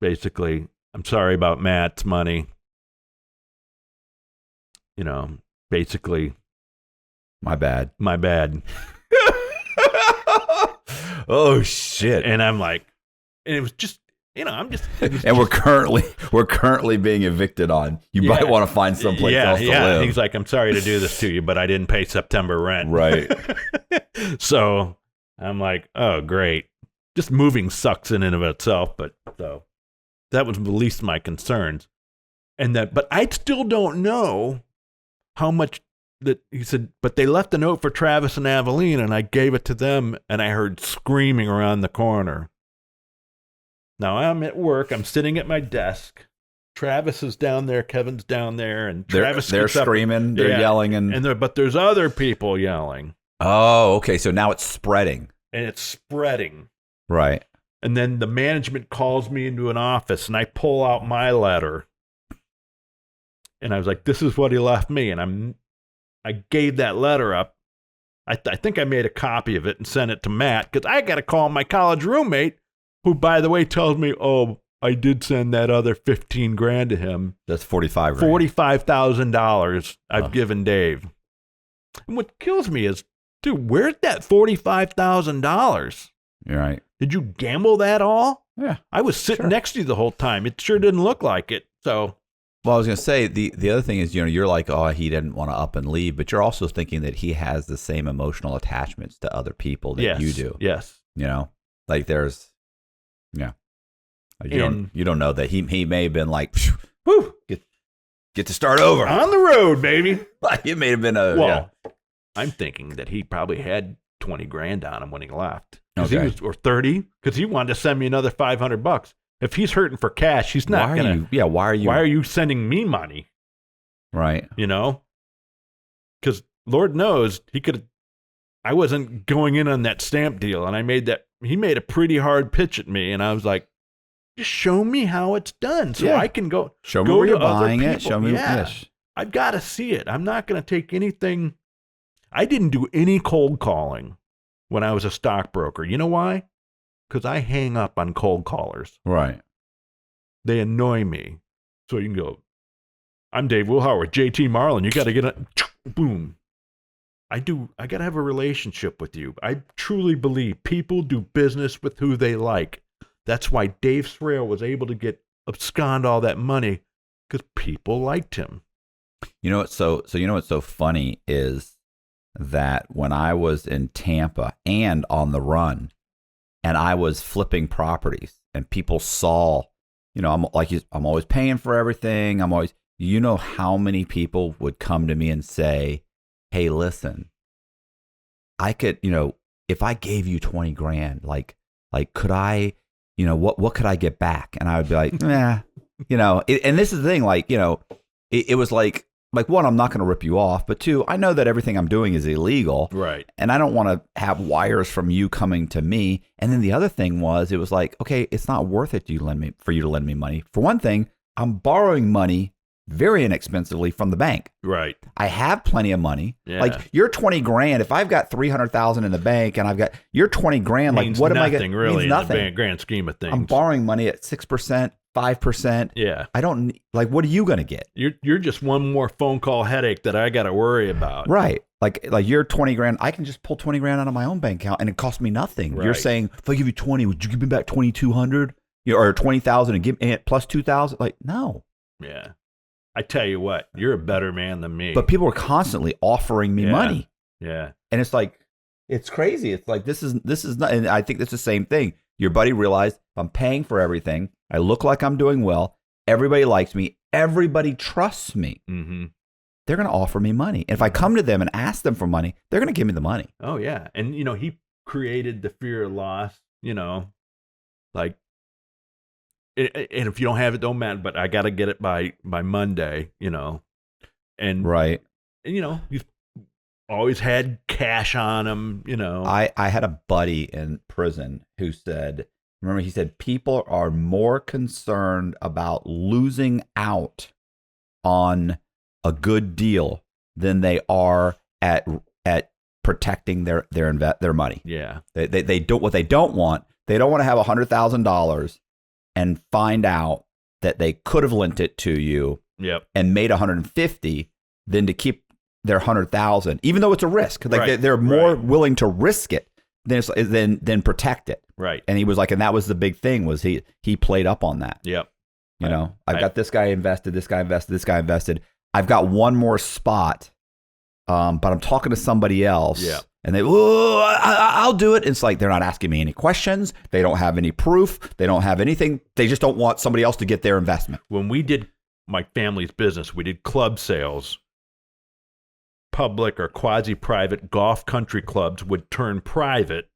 Basically, I'm sorry about Matt's money. Basically, my bad. Oh shit. And I'm like, and it was just, and we're currently being evicted on. You might want to find someplace else to live. He's like, I'm sorry to do this to you, but I didn't pay September rent. Right. So I'm like, oh great. Just moving sucks in and of itself, but so that was the least of my concerns. But I still don't know how much that he said, but they left a note for Travis and Aveline, and I gave it to them, and I heard screaming around the corner. Now I'm at work. I'm sitting at my desk. Travis is down there. Kevin's down there, and Travis they're screaming. They're yelling, but there's other people yelling. Oh, okay. So now it's spreading. And it's spreading. Right. And then the management calls me into an office, and I pull out my letter. And I was like, this is what he left me. And I gave that letter up. I think I made a copy of it and sent it to Matt, because I got to call my college roommate, who, by the way, tells me, oh, I did send that other $15,000 to him. That's $45,000. $45,000 I've given Dave. And what kills me is, dude, where's that $45,000? You're right. Did you gamble that all? Yeah. I was sitting next to you the whole time. It sure didn't look like it. So, well, I was going to say, the other thing is, you're like, oh, he didn't want to up and leave, but you're also thinking that he has the same emotional attachments to other people that you do. Yes. Like there's, you don't know that he may have been like, whew, get to start over on the road, baby. Like it may have been I'm thinking that he probably had $20,000 on him when he left. Okay. Or 30, because he wanted to send me another $500. If he's hurting for cash, he's not gonna. Why are you sending me money? Right. Because Lord knows he could. I wasn't going in on that stamp deal, and he made a pretty hard pitch at me, and I was like, just show me how it's done, so I can go. Show me where you're buying it. Show me. Yes. I've got to see it. I'm not going to take anything. I didn't do any cold calling when I was a stockbroker. You know why? Because I hang up on cold callers. Right. They annoy me. So you can go, I'm Dave Wilhauer, JT Marlin. You got to get a boom. I got to have a relationship with you. I truly believe people do business with who they like. That's why Dave Srail was able to abscond all that money, because people liked him. You know what's so funny is that when I was in Tampa and on the run, and I was flipping properties, and people saw, I'm always paying for everything. How many people would come to me and say, hey, listen, I could, if I gave you $20,000, like could I, what could I get back? And I would be like, and this is the thing, it was like, one, I'm not going to rip you off, but two, I know that everything I'm doing is illegal. Right. And I don't want to have wires from you coming to me. And then the other thing was, it was like, okay, it's not worth it for you to lend me money. For one thing, I'm borrowing money very inexpensively from the bank. Right. I have plenty of money. Yeah. Like your $20,000, if I've got $300,000 in the bank and I've got your $20,000, like what am I getting? Really, means nothing. In the grand scheme of things. I'm borrowing money at 6%, 5%. Yeah. I don't like. What are you going to get? You're just one more phone call headache that I got to worry about. Right. Like your $20,000, I can just pull $20,000 out of my own bank account and it costs me nothing. Right. You're saying, if I give you 20, would you give me back 2,200? Or 20,000 and give me plus 2,000? Like, no. Yeah. I tell you what, you're a better man than me. But people are constantly offering me money. Yeah. And it's like, it's crazy. It's like, this is not, and I think that's the same thing. Your buddy realized, if I'm paying for everything, I look like I'm doing well, everybody likes me, everybody trusts me. Mm-hmm. They're going to offer me money. And if I come to them and ask them for money, they're going to give me the money. Oh, yeah. And, he created the fear of loss, like, and if you don't have it, don't matter, but I got to get it by Monday, and right. And, you've always had cash on them, I had a buddy in prison who said, he said, people are more concerned about losing out on a good deal than they are at protecting their money. Yeah. They don't, what they don't want to have $100,000 and find out that they could have lent it to you and made 150 than to keep their 100,000, even though it's a risk. Like they're more willing to risk it than protect it. Right. And he was like, and that was the big thing, was he played up on that. Yep. I've got this guy invested, this guy invested, this guy invested. I've got one more spot, but I'm talking to somebody else. Yeah. And I'll do it. It's like, they're not asking me any questions. They don't have any proof. They don't have anything. They just don't want somebody else to get their investment. When we did my family's business, we did club sales. public or quasi-private golf country clubs would turn private,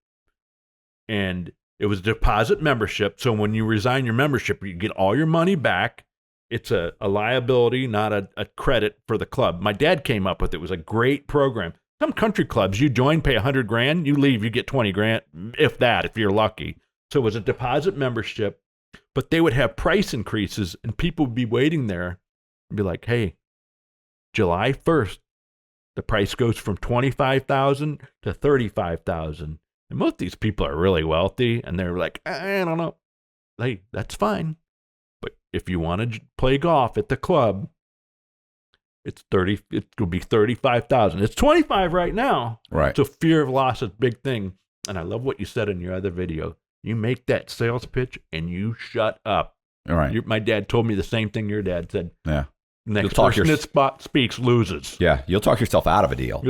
and it was deposit membership. So when you resign your membership, you get all your money back. It's a liability, not a credit for the club. My dad came up with it. It was a great program. Some country clubs, you join, pay $100,000, you leave, you get $20,000, if you're lucky. So it was a deposit membership, but they would have price increases, and people would be waiting there and be like, hey, July 1st, the price goes from $25,000 to $35,000. And most of these people are really wealthy, and they're like, I don't know. Hey, that's fine. But if you want to play golf at the club, it will be $35,000. It's $25,000 right now. Right. So fear of loss is a big thing. And I love what you said in your other video. You make that sales pitch and you shut up. All right. My dad told me the same thing your dad said. Yeah. Next person that speaks loses. Yeah. You'll talk yourself out of a deal.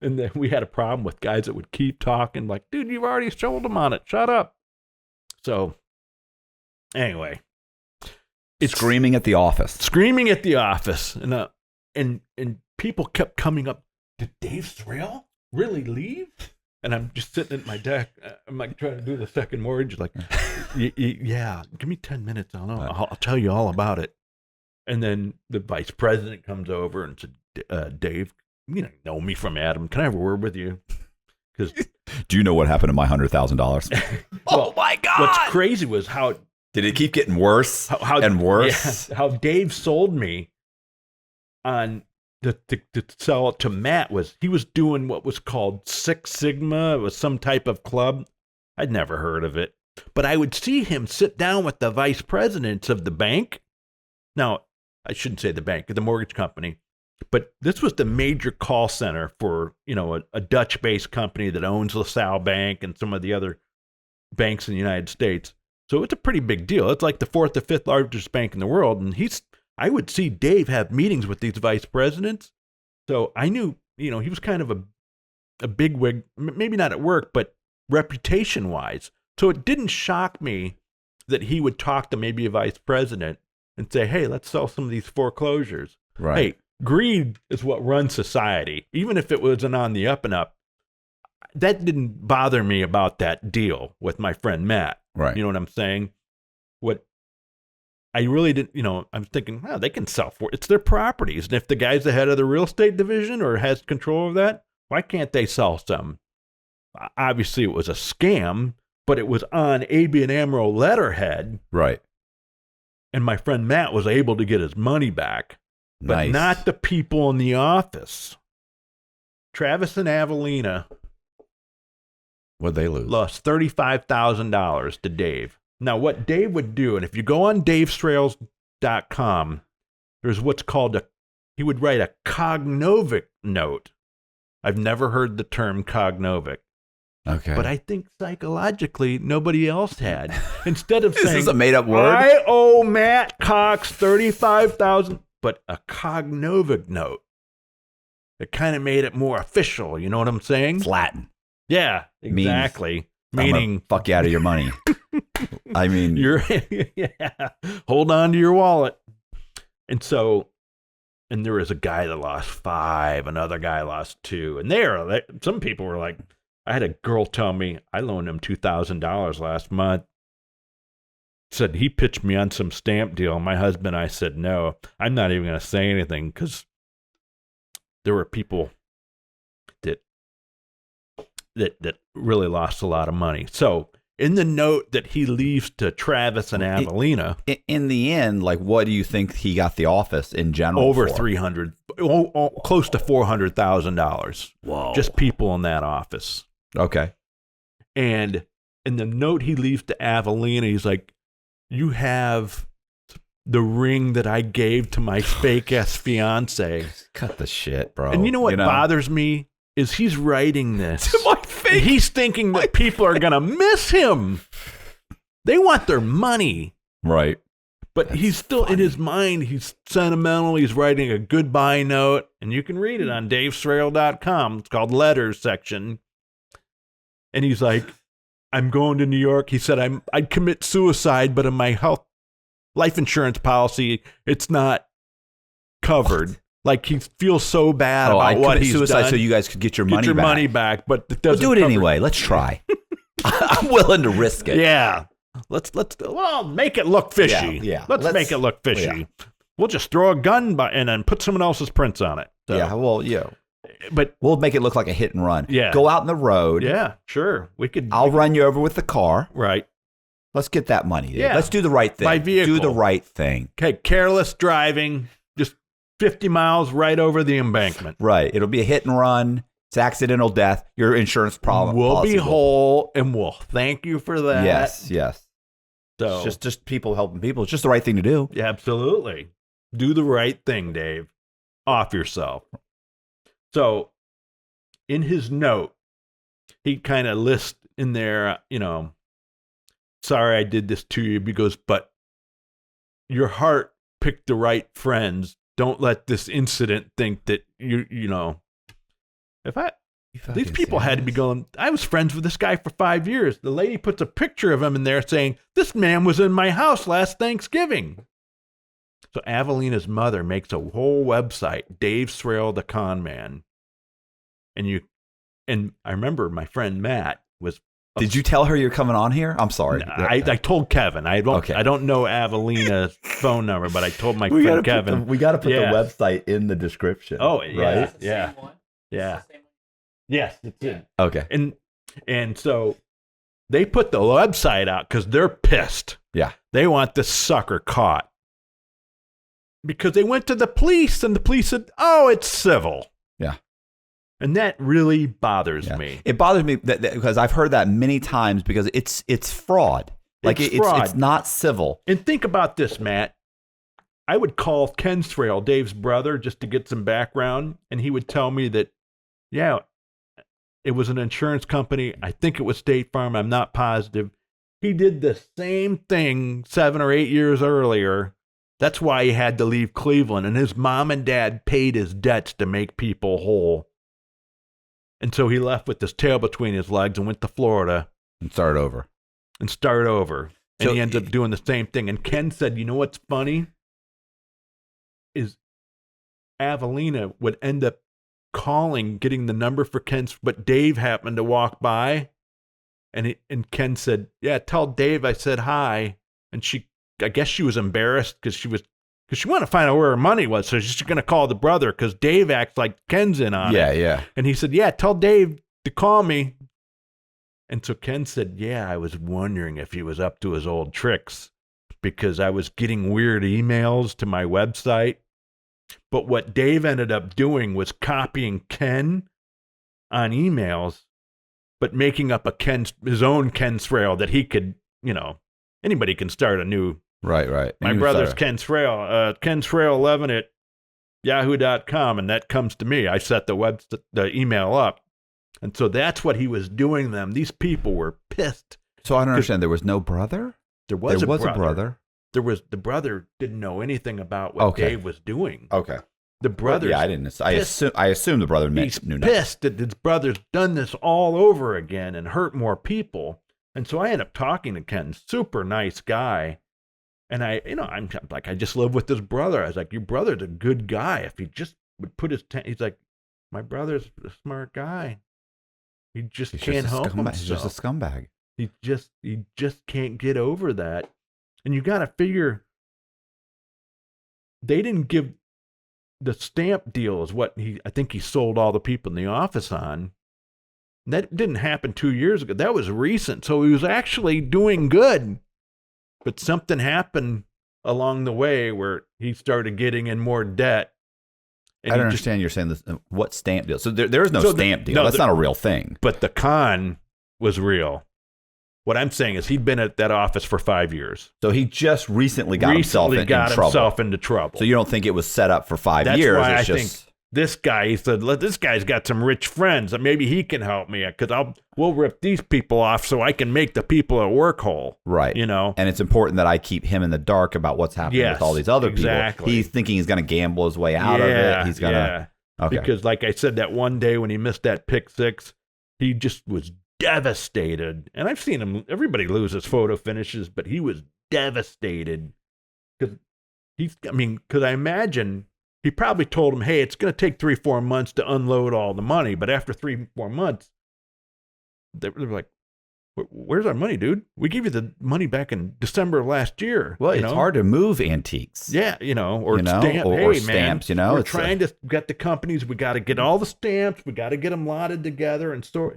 And then we had a problem with guys that would keep talking like, dude, you've already sold them on it. Shut up. So anyway. It's screaming at the office. And people kept coming up. Did Dave Srail really leave? And I'm just sitting at my deck. I'm like trying to do the second mortgage. Like, yeah, give me 10 minutes. I'll tell you all about it. And then the vice president comes over and said, Dave, you know me from Adam. Can I have a word with you? Because do you know what happened to my $100,000? Oh my God! What's crazy was how did it keep getting worse and worse? Yeah, how Dave sold me on to sell it to Matt was he was doing what was called Six Sigma. It was some type of club. I'd never heard of it, but I would see him sit down with the vice presidents of the bank. Now, I shouldn't say the bank, the mortgage company, but this was the major call center for, a Dutch-based company that owns LaSalle Bank and some of the other banks in the United States. So it's a pretty big deal. It's like the fourth or fifth largest bank in the world. And I would see Dave have meetings with these vice presidents. So I knew, he was kind of a bigwig, maybe not at work, but reputation-wise. So it didn't shock me that he would talk to maybe a vice president and say, hey, let's sell some of these foreclosures. Right. Hey, greed is what runs society. Even if it wasn't on the up and up, that didn't bother me about that deal with my friend Matt. Right. You know what I'm saying? What I really didn't, I'm thinking, wow, they can sell for it. It's their properties. And if the guy's the head of the real estate division or has control of that, why can't they sell some? Obviously, it was a scam, but it was on ABN AMRO letterhead. Right. And my friend Matt was able to get his money back, but not the people in the office. Travis and Avelina. What'd they lose? Lost $35,000 to Dave. Now, what Dave would do, and if you go on davesrails.com, there's what's called he would write a cognovic note. I've never heard the term cognovic. Okay. But I think psychologically, nobody else had. Instead of saying, this is a made-up word? I owe Matt Cox $35,000, but a cognovic note. It kind of made it more official. You know what I'm saying? It's Latin. Yeah, exactly. Meaning, fuck you out of your money. I mean, hold on to your wallet. And there was a guy that lost 5, another guy lost 2. And some people were like, I had a girl tell me I loaned him $2,000 last month. Said he pitched me on some stamp deal. My husband and I said, no, I'm not even going to say anything because there were people that really lost a lot of money. So in the note that he leaves to Travis and Avelina, in the end, like, what do you think he got the office in general? Over for? $300, close to $400,000. Whoa! Just people in that office. Okay. And in the note he leaves to Avelina, he's like, "You have the ring that I gave to my fake ass fiance." Cut the shit, bro. And you know what bothers me is he's writing this. To my fake. He's thinking that people are gonna miss him. They want their money, right? But he's still in his mind. He's sentimental. He's writing a goodbye note, and you can read it on davesrail.com. It's called Letters section. And he's like, "I'm going to New York." He said, "I'd commit suicide, but in my life insurance policy, it's not covered." What? Like he feels so bad about what he's suicide done. So you guys could get your Get money back. but it We'll doesn't do it cover- anyway. Let's try. I'm willing to risk it. Yeah. Let's make it look fishy. Yeah. Let's make it look fishy. Yeah. We'll just throw a gun and then put someone else's prints on it. So. Yeah. Well, yeah. But we'll make it look like a hit and run. Yeah. Go out in the road. Yeah, sure. I'll run you over with the car. Right. Let's get that money. Yeah. Let's do the right thing. By vehicle. Do the right thing. Okay. Careless driving. Just 50 miles right over the embankment. Right. It'll be a hit and run. It's accidental death. Your insurance problem. We'll be whole, and we'll thank you for that. Yes. Yes. So it's just people helping people. It's just the right thing to do. Yeah, absolutely. Do the right thing, Dave. Off yourself. So, in his note, he kind of lists in there, sorry I did this to you. He goes, but your heart picked the right friends. Don't let this incident think that these people had to be going, I was friends with this guy for 5 years. The lady puts a picture of him in there saying, this man was in my house last Thanksgiving. So Avelina's mother makes a whole website, Dave Srail, the Con Man. And I remember my friend Matt was. Did you tell her you're coming on here? I'm sorry. I told Kevin. I don't know Avelina's phone number, but I told my friend Kevin. We got to put the website in the description. Oh, yeah. Right? Yeah. Yeah. Yes, it's in. Okay. And so they put the website out because they're pissed. Yeah. They want this sucker caught. Because they went to the police and the police said, oh, it's civil. Yeah. And that really bothers me. It bothers me because I've heard that many times because it's fraud. Like fraud. It's not civil. And think about this, Matt. I would call Ken Srail, Dave's brother, just to get some background. And he would tell me that, yeah, it was an insurance company. I think it was State Farm. I'm not positive. He did the same thing 7 or 8 years earlier. That's why he had to leave Cleveland. And his mom and dad paid his debts to make people whole. And so he left with his tail between his legs and went to Florida. And start over. And he ended up doing the same thing. And Ken said, you know what's funny? Is Avelina would end up getting the number for Ken's, but Dave happened to walk by. And Ken said, yeah, tell Dave I said hi. And I guess she was embarrassed because she wanted to find out where her money was. So she's going to call the brother because Dave acts like Ken's in on it. Yeah. And he said, yeah, tell Dave to call me. And so Ken said, yeah, I was wondering if he was up to his old tricks because I was getting weird emails to my website. But what Dave ended up doing was copying Ken on emails, but making up his own Ken Srail that he could, anybody can start a new. Right. My brother's Ken Srail, Ken Srail 11 at yahoo.com, and that comes to me. I set the email up. And so that's what he was doing them. These people were pissed. So I don't understand. There was no brother? There was a brother. The brother didn't know anything about what Dave was doing. Okay. The brother. I didn't. I assume the brother knew nothing. Pissed that his brother's done this all over again and hurt more people. And so I ended up talking to Ken, super nice guy. And I'm like, I just live with this brother. I was like, your brother's a good guy. If he just would put he's like, my brother's a smart guy. He just can't help himself. He's just a scumbag. He just can't get over that. And you got to figure they didn't give the stamp deal is what I think he sold all the people in the office on. That didn't happen 2 years ago. That was recent. So he was actually doing good. But something happened along the way where he started getting in more debt. I don't understand. You're saying this. What stamp deal? So there is no stamp deal. That's not a real thing. But the con was real. What I'm saying is he'd been at that office for 5 years. So he just recently got himself into trouble. So you don't think it was set up for 5 years? That's why I think this guy, he said, this guy's got some rich friends. Maybe he can help me because we'll rip these people off so I can make the people at work whole. Right. And it's important that I keep him in the dark about what's happening with all these other people. He's thinking he's going to gamble his way out of it. He's going to. Okay. Because like I said, that one day when he missed that pick six, he just was devastated. And I've seen everybody loses photo finishes, but he was devastated. Because I imagine he probably told him, hey, it's going to take 3-4 months to unload all the money. But after 3-4 months, they were like, where's our money, dude? We gave you the money back in December of last year. Well, it's hard to move antiques. Yeah, or stamps, We're trying to get the companies. We got to get all the stamps. We got to get them lotted together and store.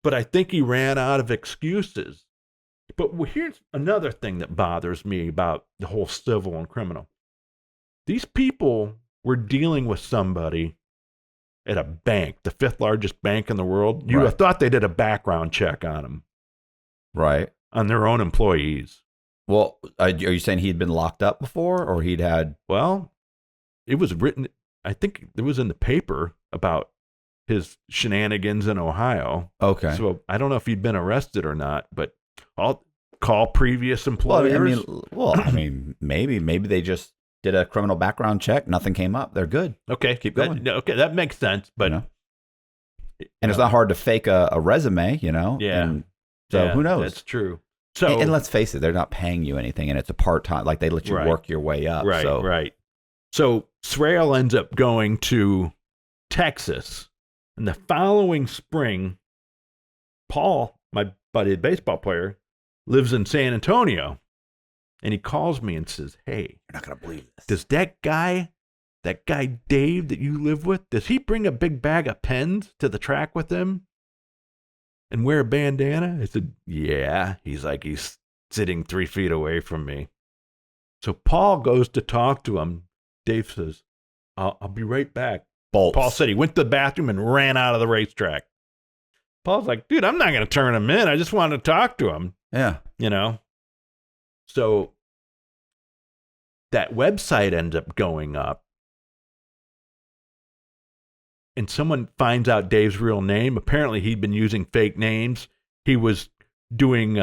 But I think he ran out of excuses. But here's another thing that bothers me about the whole civil and criminal. These people were dealing with somebody at a bank, the 5th largest bank in the world. You would have thought they did a background check on them. Right. On their own employees. Well, are you saying he'd been locked up before, or he'd had... Well, it was written, I think it was in the paper about his shenanigans in Ohio. Okay. So I don't know if he'd been arrested or not, but I'll call previous employers. Maybe they just did a criminal background check. Nothing came up. They're good. Okay. Keep going. That makes sense. But and it's not hard to fake a resume, Yeah. And so who knows? That's true. So and let's face it, they're not paying you anything, and it's a part-time. Like, they let you work your way up. Right. So Srail ends up going to Texas, and the following spring, Paul, my buddy, baseball player, lives in San Antonio. And he calls me and says, hey, you're not going to believe this. Does that guy Dave that you live with, does he bring a big bag of pens to the track with him and wear a bandana? I said, yeah. He's like, he's sitting 3 feet away from me. So Paul goes to talk to him. Dave says, I'll be right back. Bolts. Paul said he went to the bathroom and ran out of the racetrack. Paul's like, dude, I'm not going to turn him in. I just wanted to talk to him. Yeah. So that website ends up going up, and someone finds out Dave's real name. Apparently, he'd been using fake names. He was doing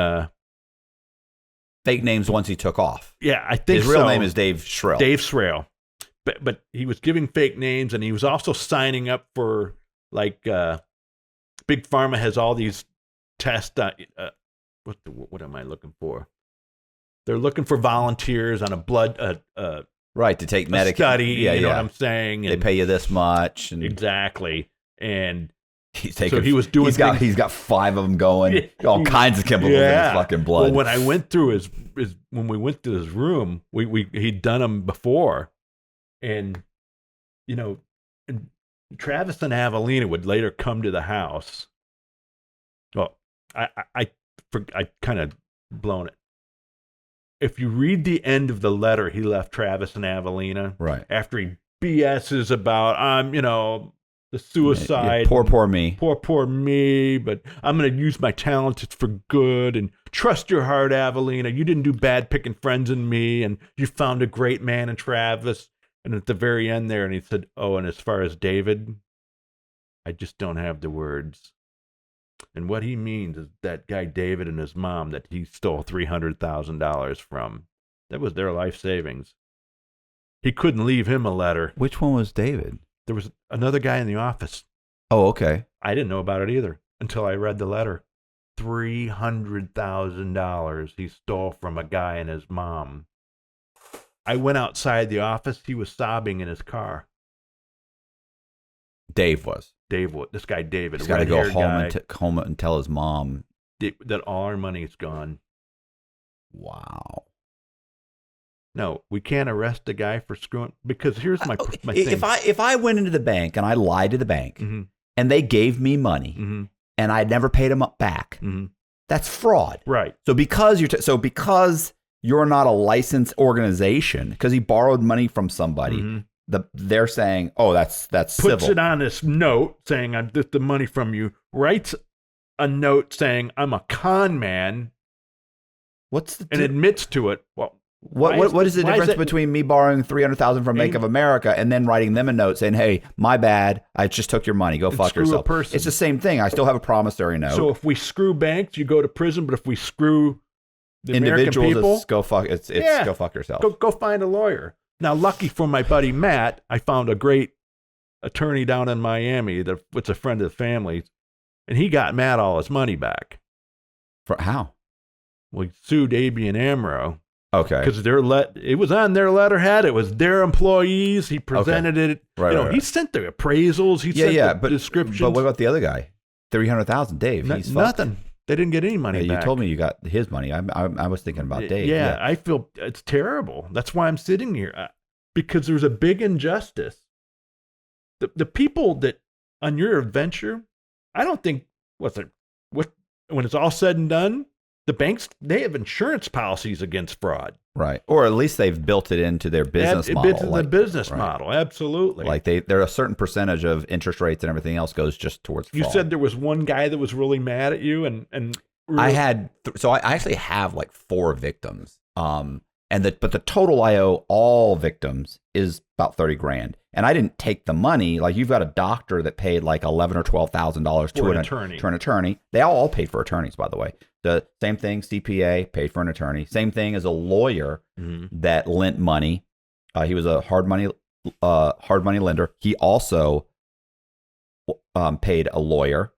fake names once he took off. Yeah, I think his real name is Dave Srail. Dave Srail, but he was giving fake names, and he was also signing up for Big Pharma has all these tests. What am I looking for? They're looking for volunteers on a blood to take medication study. You know what I'm saying? And they pay you this much. And exactly. And he's taking, so he was doing. He's got 5 of them going. All kinds of chemicals in his fucking blood. Well, when I went through when we went to his room, he'd done them before, and and Travis and Avelina would later come to the house. Well, I kind of blown it. If you read the end of the letter he left Travis and Avelina, after he BS's about the suicide, poor me, poor me, but I'm going to use my talents for good, and trust your heart, Avelina. You didn't do bad picking friends in me, and you found a great man in Travis. And at the very end there, and he said, oh, and as far as David, I just don't have the words. And what he means is that guy David and his mom that he stole $300,000 from, that was their life savings. He couldn't leave him a letter. Which one was David? There was another guy in the office. Oh, okay. I didn't know about it either until I read the letter. $300,000 he stole from a guy and his mom. I went outside the office. He was sobbing in his car. Dave was. This guy David. He's got to go home and tell his mom that all our money is gone. Wow. No, we can't arrest the guy for screwing. Because here's my thing. If I went into the bank and I lied to the bank, and they gave me money, and I never paid them back, that's fraud. Right. So because you're not a licensed organization, because he borrowed money from somebody. They're saying, oh, that's civil. Puts it on this note saying, I took the money from you. Writes a note saying, I'm a con man. And admits to it. Well, what is the difference between me borrowing $300,000 from Bank of America and then writing them a note saying, hey, my bad, I just took your money, go fuck yourself? It's the same thing. I still have a promissory note. So if we screw banks, you go to prison. But if we screw the individuals, American people, go fuck yourself. Go find a lawyer. Now, lucky for my buddy Matt, I found a great attorney down in Miami that's a friend of the family, and he got Matt all his money back. For how? Well, he sued ABN AMRO, Okay. Because it was on their letterhead. It was their employees. He presented it. Right, He sent the appraisals. He sent the descriptions. But what about the other guy? 300,000, Dave. He's nothing. They didn't get any money back. You told me you got his money. I was thinking about Dave. Yeah, I feel it's terrible. That's why I'm sitting here. Because there's a big injustice. The people that on your adventure, I don't think when it's all said and done, the banks, they have insurance policies against fraud. Right. Or at least they've built it into their business model. It's the business model, absolutely. Like there are a certain percentage of interest rates and everything else goes just towards fraud. You said there was one guy that was really mad at you and I had so I actually have like 4 victims. But the total I owe all victims is about $30,000. And I didn't take the money. Like you've got a doctor that paid like $11,000 or $12,000 to an attorney. They all paid for attorneys, by the way. The same thing, CPA paid for an attorney. Same thing as a lawyer that lent money. He was a hard money lender. He also paid a lawyer.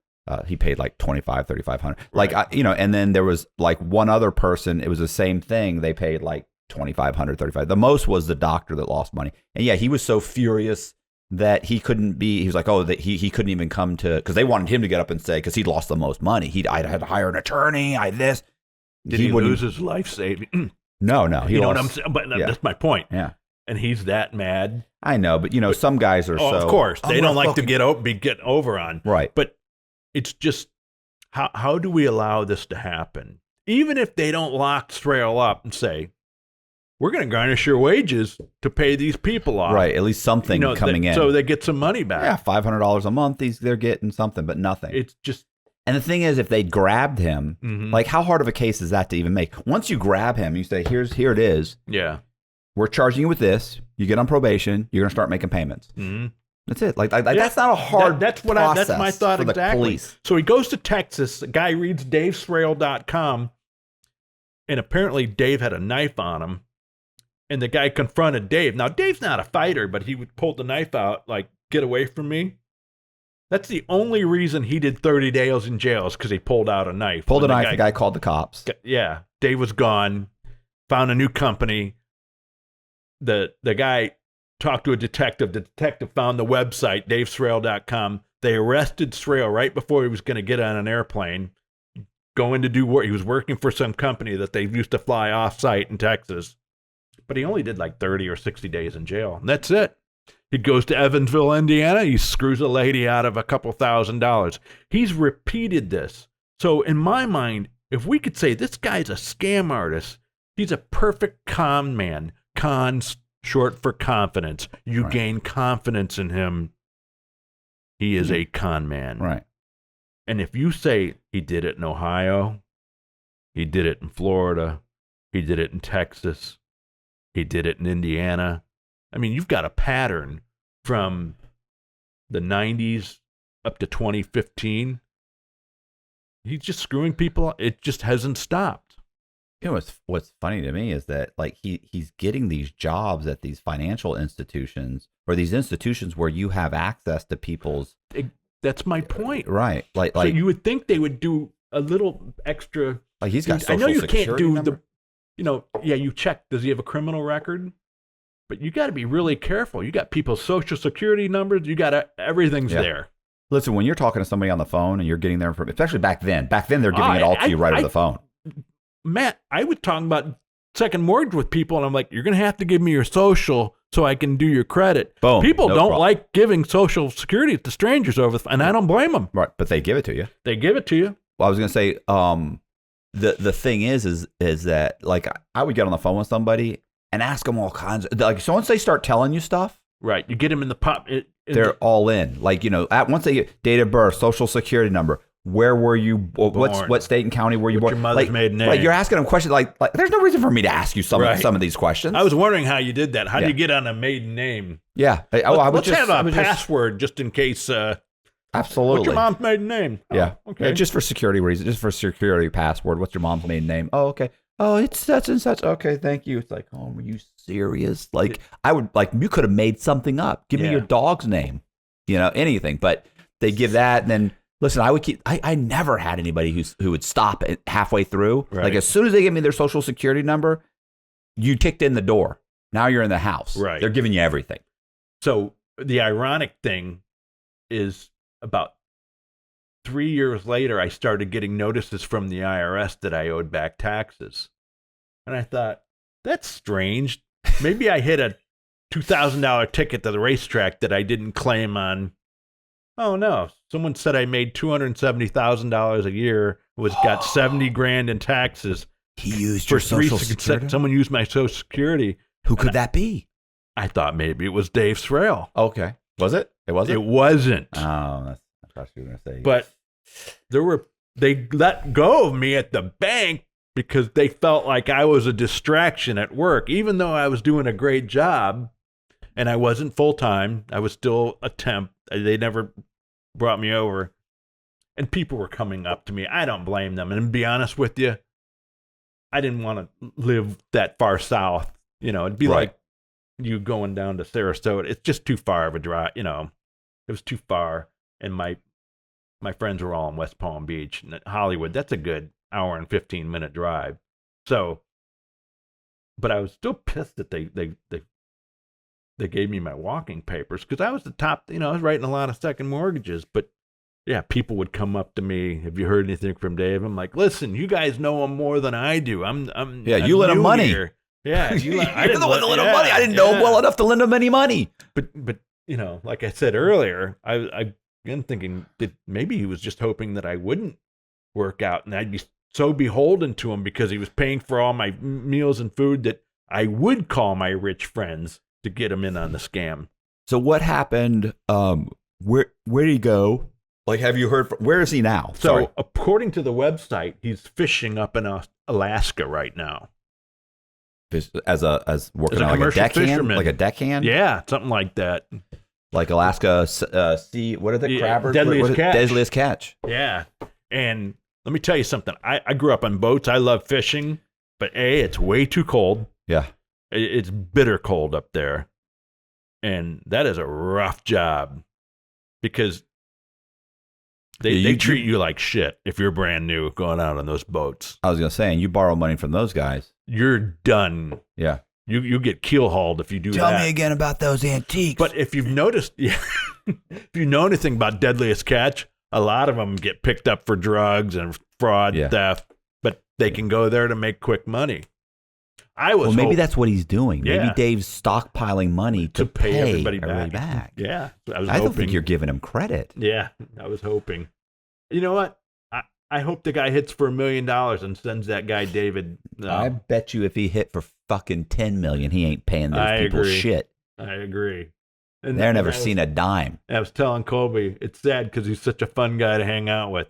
He paid like $2,500, $3,500. Right. Like and then there was like one other person. It was the same thing. They paid like $2,500, $3,500. The most was the doctor that lost money. And yeah, he was so furious that he couldn't be. He was like, that he couldn't even come to, because they wanted him to get up and say, because he'd lost the most money. I had to hire an attorney. Did he lose his life saving? No. You know what I'm saying? But that's my point. Yeah. And he's that mad. I know, but some guys are so. Of course, they don't like to get over on. Right. But it's just how do we allow this to happen? Even if they don't lock Srail up and say, we're going to garnish your wages to pay these people off. Right, at least something coming in. So they get some money back. Yeah, $500 a month, they're getting something, but nothing. It's just... And the thing is, if they grabbed him, like how hard of a case is that to even make? Once you grab him, you say, here it is. Yeah. We're charging you with this. You get on probation. You're going to start making payments. Mm-hmm. That's it. That's not a hard that's my thought for exactly. The police. So he goes to Texas. The guy reads davesrail.com, and apparently Dave had a knife on him. And the guy confronted Dave. Now, Dave's not a fighter, but he would pull the knife out, like, get away from me. That's the only reason he did 30 days in jail is because he pulled out a knife. The guy called the cops. Yeah. Dave was gone, found a new company. The guy talked to a detective. The detective found the website, davesrail.com. They arrested Srail right before he was going to get on an airplane, going to do work. He was working for some company that they used to fly off-site in Texas. But he only did like 30 or 60 days in jail. And that's it. He goes to Evansville, Indiana. He screws a lady out of a couple $1,000s. He's repeated this. So in my mind, if we could say this guy's a scam artist, he's a perfect con man. Con's short for confidence. You gain confidence in him. He is a con man. Right. And if you say he did it in Ohio, he did it in Florida, he did it in Texas, he did it in Indiana. I mean, you've got a pattern from the 90s up to 2015. He's just screwing people. It just hasn't stopped. What's funny to me is that like he's getting these jobs at these financial institutions or these institutions where you have access to people's. That's my point. Right. So you would think they would do a little extra. Like he's got social I know you security can't do number? you check, does he have a criminal record? But you got to be really careful. You got people's social security numbers. You got everything's there. Listen, when you're talking to somebody on the phone and you're getting their information, especially back then they're giving it all to you right over the phone. Matt, I was talking about second mortgage with people, and I'm like, you're going to have to give me your social so I can do your credit. Boom. People don't like giving social security to strangers over the phone, and I don't blame them. Right, but they give it to you. They give it to you. Well, I was going to say, the thing is that like I would get on the phone with somebody and ask them all kinds of, like, so once they start telling you stuff, right, you get them in the pop. They're all in. Like, once they get date of birth, social security number, where were you, what state and county were you born? Your mother's maiden name. Like, you're asking them questions like there's no reason for me to ask you some of these questions. I was wondering how you did that. How do you get on a maiden name? Yeah. Let's have a password just in case. Absolutely. What's your mom's maiden name? Yeah. Okay. Yeah, just for security reasons, just for security password. What's your mom's maiden name? Oh, okay. Oh, it's such and such. Okay, thank you. It's like, oh, were you serious? Like, you could have made something up. Give me your dog's name. Anything. But they give that, and then listen. I never had anybody who would stop halfway through. Right. Like as soon as they give me their social security number, you kicked in the door. Now you're in the house. Right. They're giving you everything. So the ironic thing is about 3 years later, I started getting notices from the IRS that I owed back taxes. And I thought, that's strange. Maybe I hit a $2,000 ticket to the racetrack that I didn't claim on. Oh, no. Someone said I made $270,000 a year, got 70 grand in taxes. He used your social security? Someone used my social security. Who could that be? I thought maybe it was Dave Srail. Okay. Was it? It wasn't? It wasn't. Oh, I thought you were going to say. But they let go of me at the bank because they felt like I was a distraction at work, even though I was doing a great job and I wasn't full time. I was still a temp. They never brought me over, and people were coming up to me. I don't blame them. And to be honest with you, I didn't want to live that far south. It'd be like you going down to Sarasota. It's just too far of a drive. It was too far. And my friends were all in West Palm Beach and Hollywood. That's a good hour and 15-minute drive. So, but I was still pissed that they gave me my walking papers because I was the top. I was writing a lot of second mortgages. But yeah, people would come up to me. Have you heard anything from Dave? I'm like, listen, you guys know him more than I do. You lent him money. Here. Yeah, you're the one that lent him money. I didn't know him well enough to lend him any money. But like I said earlier, I again thinking that maybe he was just hoping that I wouldn't work out and I'd be so beholden to him because he was paying for all my meals and food that I would call my rich friends to get him in on the scam. So what happened? Where did he go? Like, have you heard? Where is he now? So according to the website, he's fishing up in Alaska right now. As working on like a deckhand, fisherman. Like a deckhand. Yeah, something like that. Like Alaska sea. What are the crabbers? Deadliest catch. Yeah, and let me tell you something. I grew up on boats. I love fishing, but it's way too cold. Yeah, it's bitter cold up there, and that is a rough job because they treat you like shit if you're brand new going out on those boats. I was gonna say, and you borrow money from those guys, you're done. Yeah, you get keel hauled if you do that. Tell me again about those antiques. But if you've noticed, if you know anything about Deadliest Catch, a lot of them get picked up for drugs and fraud, theft, but they can go there to make quick money. Maybe that's what he's doing. Yeah. Maybe Dave's stockpiling money to pay everybody back. Yeah. I don't think you're giving him credit. Yeah, I was hoping. You know what? I hope the guy hits for $1 million and sends that guy David. I bet you if he hit for fucking $10 million, he ain't paying those people shit. I agree. And they're never seen a dime. I was telling Colby, it's sad because he's such a fun guy to hang out with.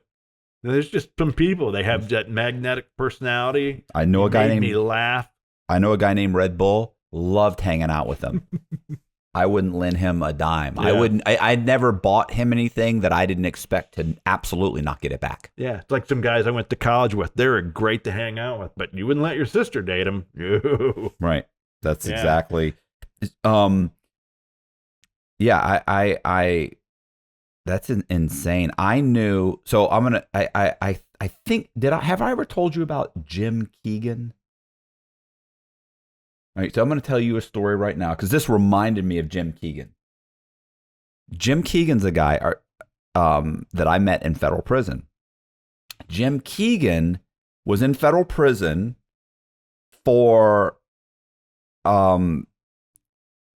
There's just some people, they have that magnetic personality. I know a guy named me laugh. I know a guy named Red Bull. Loved hanging out with him. I wouldn't lend him a dime. Yeah. I never bought him anything that I didn't expect to absolutely not get it back. Yeah. It's like some guys I went to college with. They're great to hang out with, but you wouldn't let your sister date him. Right. That's exactly. Yeah. I that's insane. I knew. So I'm going to, I think, have I ever told you about Jim Keegan? All right, so I'm going to tell you a story right now because this reminded me of Jim Keegan. Jim Keegan's a guy that I met in federal prison. Jim Keegan was in federal prison for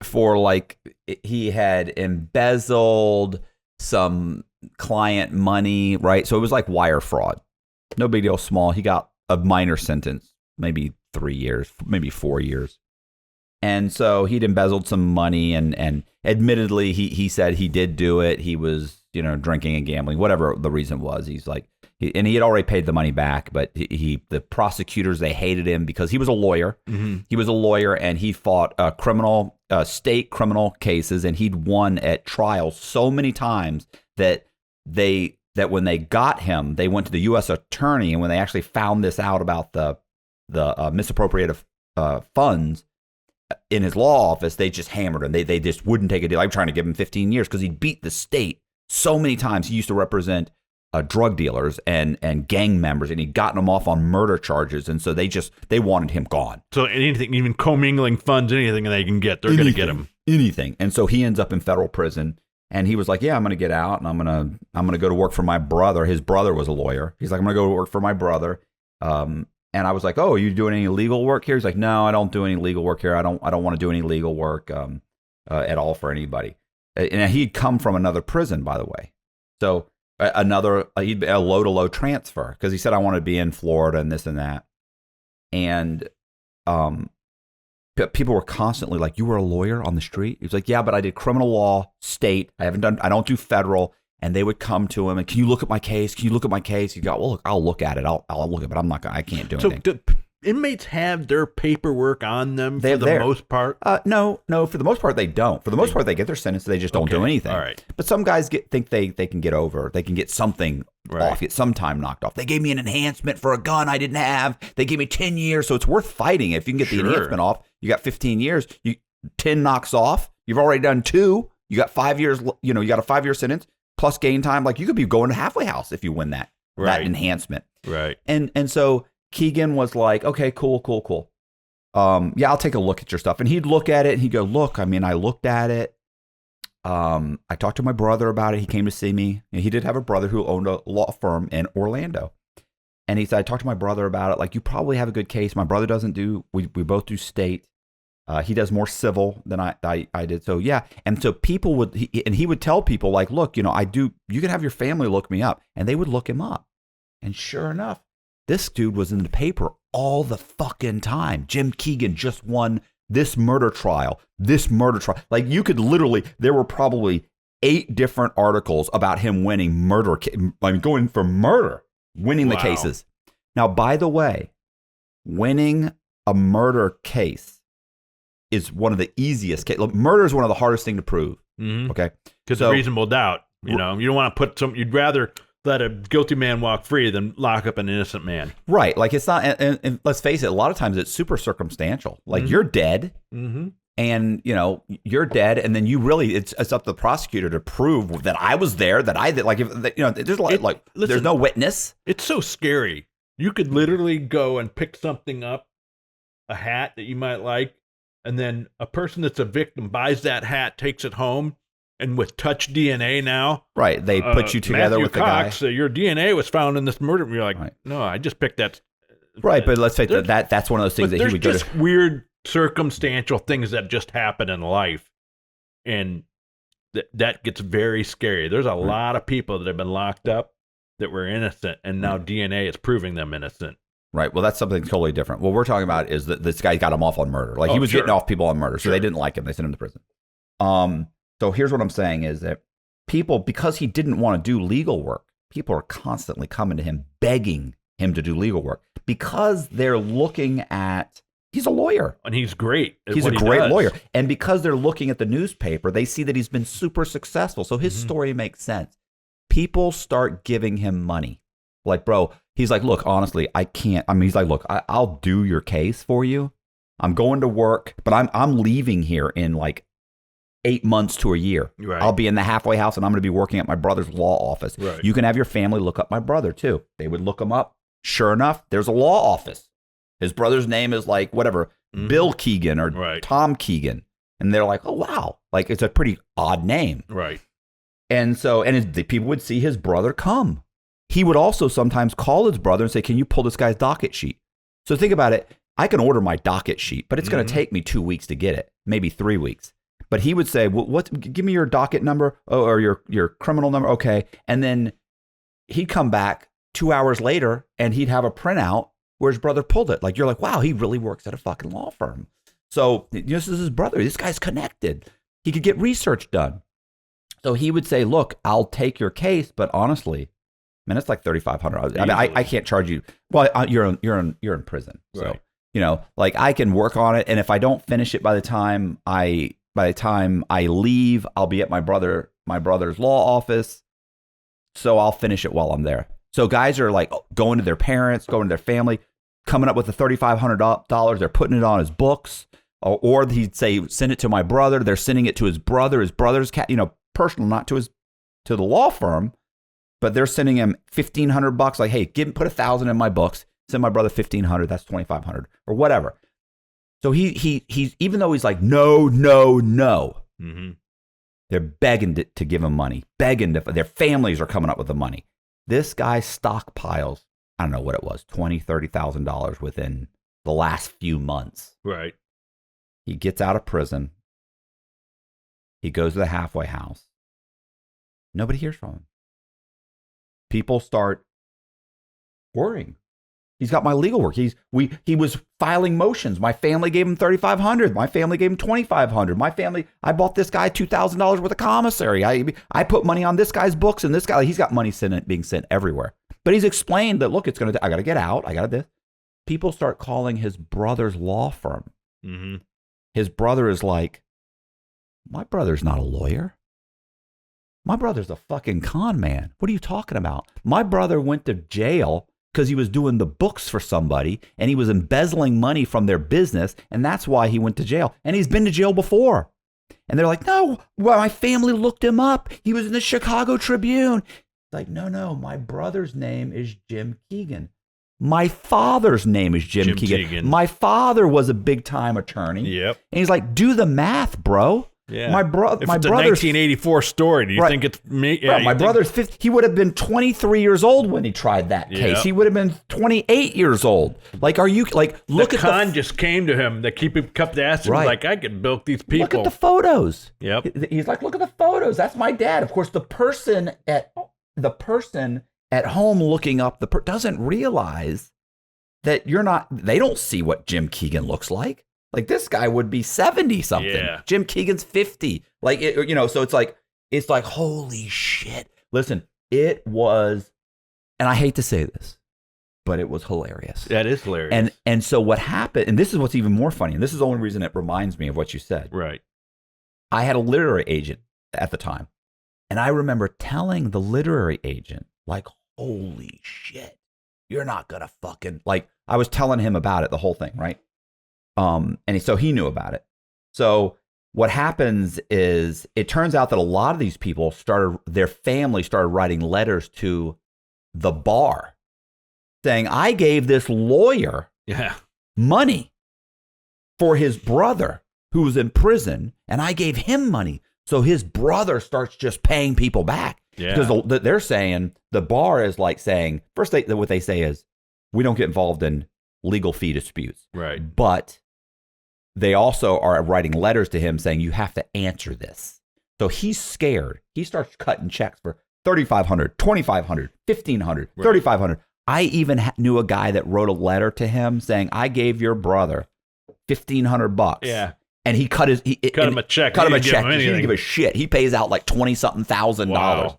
like he had embezzled some client money, right? So it was like wire fraud. No big deal, small. He got a minor sentence, maybe 3 years, maybe 4 years. And so he'd embezzled some money and admittedly, he said he did do it. He was, drinking and gambling, whatever the reason was. He's like, and he had already paid the money back, but the prosecutors, they hated him because he was a lawyer. Mm-hmm. He was a lawyer and he fought state criminal cases and he'd won at trial so many times that when they got him, they went to the U.S. attorney, and when they actually found this out about the misappropriated funds in his law office, they just hammered him. They just wouldn't take a deal. I'm trying to give him 15 years because he beat the state so many times. He used to represent drug dealers and gang members, and he'd gotten them off on murder charges, and so they wanted him gone. So anything, even commingling funds, anything they can get, they're going to get him. Anything. And so he ends up in federal prison, and he was like, yeah, I'm going to get out, and I'm going to go to work for my brother. His brother was a lawyer. He's like, I'm going to go to work for my brother. And I was like, oh, are you doing any legal work here? He's like, no, I don't do any legal work here. I don't want to do any legal work at all for anybody. And he'd come from another prison, by the way. So he'd be a low-to-low transfer, because he said, I want to be in Florida and this and that. And people were constantly like, you were a lawyer on the street? He was like, yeah, but I did criminal law, state. I don't do federal. And they would come to him and, can you look at my case? Can you look at my case? You go, well, look, I'll look at it. I'll look at it, but I can't do anything. So do inmates have their paperwork on them for the most part? No, for the most part, they don't. For the most part, they get their sentence. They just don't do anything. All right. But some guys think they can get over. They can get something off, get some time knocked off. They gave me an enhancement for a gun I didn't have. They gave me 10 years, so it's worth fighting. If you can get the enhancement off, you got 15 years. 10 knocks off. You've already done 2. You got 5 years. You got a 5-year sentence plus gain time. Like, you could be going to halfway house if you win that enhancement. Right. And so Keegan was like, okay, cool. Yeah, I'll take a look at your stuff. And he'd look at it and he'd go, look, I mean, I looked at it. I talked to my brother about it. He came to see me. And he did have a brother who owned a law firm in Orlando. And he said, I talked to my brother about it. Like, you probably have a good case. My brother doesn't we both do state. He does more civil than I did. So yeah. And so people he would tell people like, look, you can have your family look me up. And they would look him up. And sure enough, this dude was in the paper all the fucking time. Jim Keegan just won this murder trial. Like, you could literally, there were probably 8 different articles about him winning going for murder, winning the cases. Now, by the way, winning a murder case is one of the easiest cases. Murder is one of the hardest thing to prove. Mm-hmm. Okay. Because of reasonable doubt, you don't want to put you'd rather let a guilty man walk free than lock up an innocent man. Right. Like, it's not, and let's face it, a lot of times it's super circumstantial. Like, you're dead, and, you're dead, and then it's up to the prosecutor to prove that I was there, that I did. Like, there's a lot, there's no witness. It's so scary. You could literally go and pick something up, a hat that you might like, and then a person that's a victim buys that hat, takes it home, and with touch DNA now, right? They put you together with the guy. Your DNA was found in this murder. And you're like, no, I just picked that. Right, but let's say that's one of those things that he would go to. There's just weird circumstantial things that just happen in life, and that gets very scary. There's a lot of people that have been locked up that were innocent, and now DNA is proving them innocent. Right. Well, that's something totally different. What we're talking about is that this guy got him off on murder. Like, he was getting off people on murder, so they didn't like him. They sent him to prison. So here's what I'm saying is that people, because he didn't want to do legal work, people are constantly coming to him, begging him to do legal work, because they're looking at, he's a lawyer. And he's great. He's a great lawyer. And because they're looking at the newspaper, they see that he's been super successful. So his story makes sense. People start giving him money. Like, bro, he's like, look, honestly, I can't. I mean, he's like, look, I'll do your case for you. I'm going to work, but I'm leaving here in like 8 months to a year. Right. I'll be in the halfway house, and I'm going to be working at my brother's law office. Right. You can have your family look up my brother too. They would look him up. Sure enough, there's a law office. His brother's name is like whatever, Bill Keegan or Tom Keegan. And they're like, oh, wow. Like, it's a pretty odd name. Right. And so, the people would see his brother come. He would also sometimes call his brother and say, can you pull this guy's docket sheet? So think about it. I can order my docket sheet, but it's going to take me 2 weeks to get it, maybe 3 weeks. But he would say, well, give me your docket number or your criminal number. Okay. And then he'd come back 2 hours later and he'd have a printout where his brother pulled it. Like, you're like, wow, he really works at a fucking law firm. So this is his brother. This guy's connected. He could get research done. So he would say, look, I'll take your case, but honestly, man, it's like $3,500. I mean, I can't charge you. Well, you're in prison. So, like, I can work on it. And if I don't finish it by the time I leave, I'll be at my brother's law office. So I'll finish it while I'm there. So guys are like going to their parents, going to their family, coming up with the $3,500. They're putting it on his books, or he'd say, send it to my brother. They're sending it to his brother. His brother's personal, not to the law firm. but they're sending him $1,500. Like, hey, put 1,000 in my books. Send my brother 1,500. That's 2,500 or whatever. So he's even though he's like, no. Mm-hmm. They're begging to give him money, their families are coming up with the money. This guy stockpiles, I don't know what it was, $20,000, $30,000 within the last few months. Right. He gets out of prison. He goes to the halfway house. Nobody hears from him. People start worrying. He's got my legal work. He was filing motions. My family gave him $3,500. My family gave him $2,500. I bought this guy $2,000 worth of commissary. I put money on this guy's books, and this guy, he's got money being sent everywhere. But he's explained that, look, I got to get out. I got this. People start calling his brother's law firm. Mm-hmm. His brother is like, my brother's not a lawyer. My brother's a fucking con man. What are you talking about? My brother went to jail because he was doing the books for somebody and he was embezzling money from their business, and that's why he went to jail. And he's been to jail before. And they're like, no, well, my family looked him up. He was in the Chicago Tribune. It's like, no, my brother's name is Jim Keegan. My father's name is Jim Keegan. My father was a big-time attorney. Yep. And he's like, do the math, bro. Yeah. If my it's brother's a 1984 story. Do you think it's me? Yeah, my brother's 50. He would have been 23 years old when he tried that case. He would have been 28 years old. Like, are you like look the at con just came to him. They kept asking him, like, I could bilk these people. Look at the photos. Yep. He's like, look at the photos. That's my dad. Of course, the person at home looking up doesn't realize that you're not. They don't see what Jim Keegan looks like. Like, this guy would be 70 something. Yeah. Jim Keegan's 50. Like, so it's like, holy shit. Listen, it was, and I hate to say this, but it was hilarious. That is hilarious. And so what happened, and this is what's even more funny, and this is the only reason it reminds me of what you said. Right. I had a literary agent at the time, and I remember telling the literary agent, like, holy shit, you're not gonna fucking, like, I was telling him about it, the whole thing, right? So he knew about it. So what happens is, it turns out that a lot of these people their family started writing letters to the bar saying, I gave this lawyer money for his brother who was in prison, and I gave him money. So his brother starts just paying people back. Yeah. Because they're saying, the bar is like saying, first what they say is, we don't get involved in legal fee disputes. Right. But they also are writing letters to him saying, you have to answer this. So he's scared. He starts cutting checks for $3,500, $2,500, $1,500, $3,500. I even knew a guy that wrote a letter to him saying, I gave your brother $1,500. Yeah. And he cut him a check. He didn't give a shit. He pays out like $20-something thousand. Wow.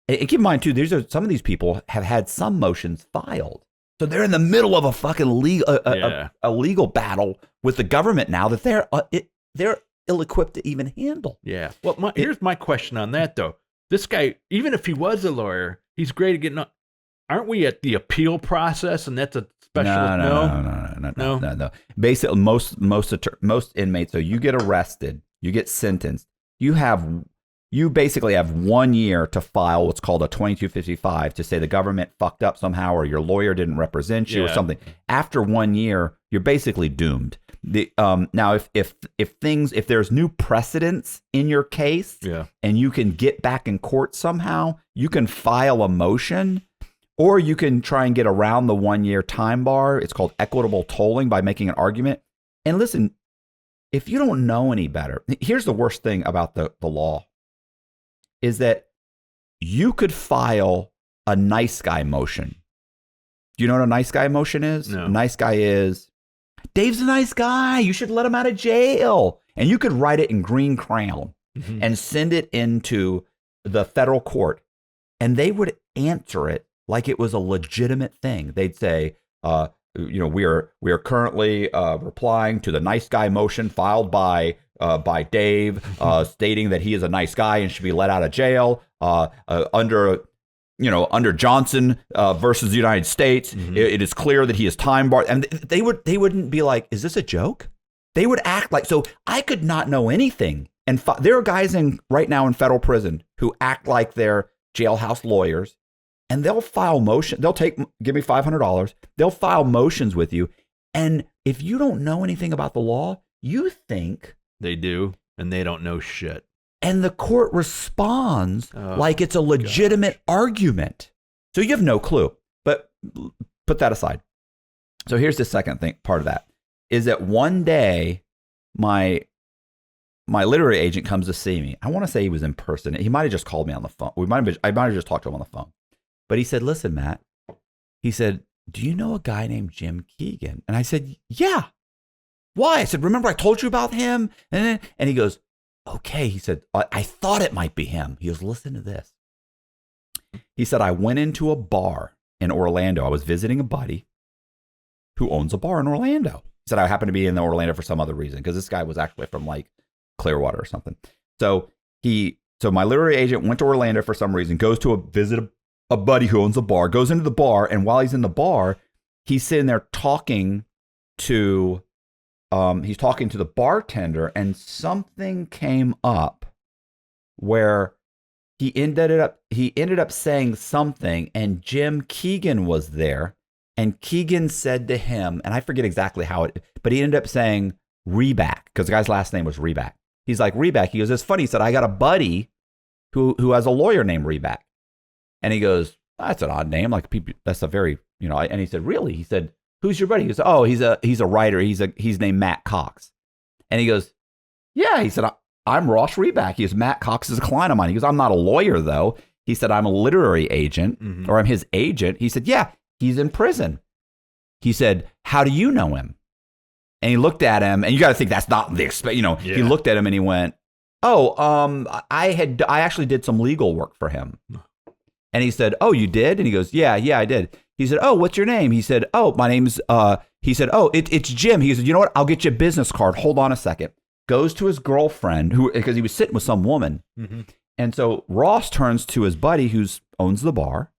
And keep in mind too, some of these people have had some motions filed. So they're in the middle of a fucking legal battle with the government now that they're ill-equipped to even handle. Yeah. Well, here's my question on that, though. This guy, even if he was a lawyer, he's great at getting. Aren't we at the appeal process, and that's a special? No. Basically, most inmates. So you get arrested, you get sentenced. You basically have 1 year to file what's called a 2255 to say the government fucked up somehow, or your lawyer didn't represent you, or something. After 1 year, you're basically doomed. Now, if there's new precedents in your case, and you can get back in court somehow, you can file a motion, or you can try and get around the 1 year time bar. It's called equitable tolling, by making an argument. And listen, if you don't know any better, here's the worst thing about the law. Is that you could file a nice guy motion. Do you know what a nice guy motion is? No. A nice guy is, Dave's a nice guy. You should let him out of jail. And you could write it in green crayon and send it into the federal court. And they would answer it like it was a legitimate thing. They'd say, we are currently replying to the nice guy motion filed by Dave, stating that he is a nice guy and should be let out of jail under Johnson versus the United States. It is clear that he is time barred. And they wouldn't be like, is this a joke? They would act like, so I could not know anything. And there are guys right now in federal prison who act like they're jailhouse lawyers and they'll file motion. They'll give me $500. They'll file motions with you. And if you don't know anything about the law, you think they do, and they don't know shit. And the court responds like it's a legitimate argument. So you have no clue. But put that aside. So here's the second part of that, is that one day my literary agent comes to see me. I want to say he was in person. He might have just called me on the phone. I might have just talked to him on the phone. But he said, listen, Matt, he said, do you know a guy named Jim Keegan? And I said, yeah. Why? I said, remember I told you about him? And he goes, okay. He said, I thought it might be him. He goes, listen to this. He said, I went into a bar in Orlando. I was visiting a buddy who owns a bar in Orlando. He said, I happened to be in Orlando for some other reason, because this guy was actually from like Clearwater or something. So my literary agent went to Orlando for some reason, goes to visit a buddy who owns a bar, goes into the bar, and while he's in the bar, he's sitting there talking to the bartender, and something came up where he ended up saying something, and Jim Keegan was there, and Keegan said to him, and I forget exactly how but he ended up saying Reback, because the guy's last name was Reback. He's like, Reback. He goes, it's funny. He said, I got a buddy who has a lawyer named Reback. And he goes, that's an odd name. Like, that's a very, and he said, really? He said, who's your buddy? He goes, oh, he's a writer. He's named Matt Cox. And he goes, yeah. He said, I'm Ross Reback. He goes, Matt Cox is a client of mine. He goes, I'm not a lawyer, though. He said, I'm a literary agent, or I'm his agent. He said, yeah, he's in prison. He said, how do you know him? And he looked at him, and you got to think that's not the He looked at him and he went, I actually did some legal work for him. And he said, oh, you did? And he goes, yeah, I did. He said, oh, what's your name? He said, oh, my name's, he said, oh, it's Jim. He said, you know what? I'll get you a business card. Hold on a second. Goes to his girlfriend, because he was sitting with some woman. Mm-hmm. And so Ross turns to his buddy who owns the bar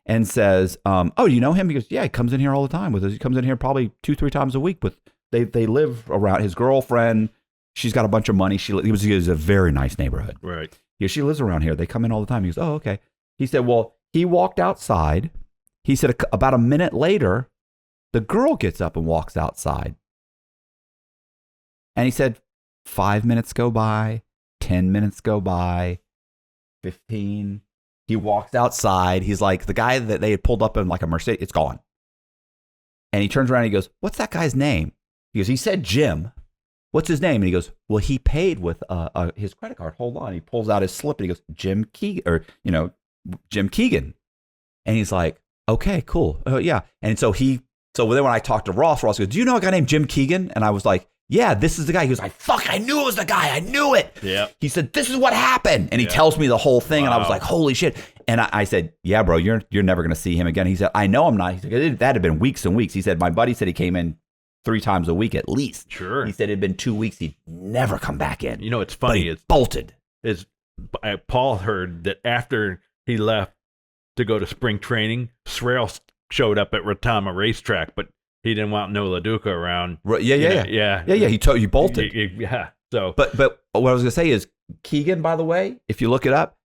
and says, oh, you know him? He goes, yeah, he comes in here all the time with us. He comes in here probably 2-3 times a week with, they live around his girlfriend. She's got a bunch of money. He was a very nice neighborhood. Right. Yeah, she lives around here. They come in all the time. He goes, oh, okay. He said, well, he walked outside. He said about a minute later, the girl gets up and walks outside. And he said, 5 minutes go by, 10 minutes go by, 15. He walks outside. He's like, the guy that they had pulled up in like a Mercedes, it's gone. And he turns around and he goes, what's that guy's name? He goes, he said Jim. What's his name? And he goes, well, he paid with his credit card. Hold on. He pulls out his slip and he goes, Jim Keegan. And he's like, okay, cool. Yeah. And so then when I talked to Ross goes, do you know a guy named Jim Keegan? And I was like, yeah, this is the guy. He was like, fuck, I knew it was the guy. I knew it. Yeah. He said, this is what happened. And he tells me the whole thing. Wow. And I was like, holy shit. And I said, yeah, bro, you're never going to see him again. He said, I know I'm not. He said, that had been weeks and weeks. He said, my buddy said he came in 3 times a week at least. Sure. He said it had been 2 weeks. He'd never come back in. You know, it's funny. It's bolted. Paul heard that after he left to go to spring training, Srail showed up at Retama racetrack, but he didn't want no LaDuca around. Yeah. He bolted. Yeah. So, but what I was gonna say is Keegan, by the way, if you look it up,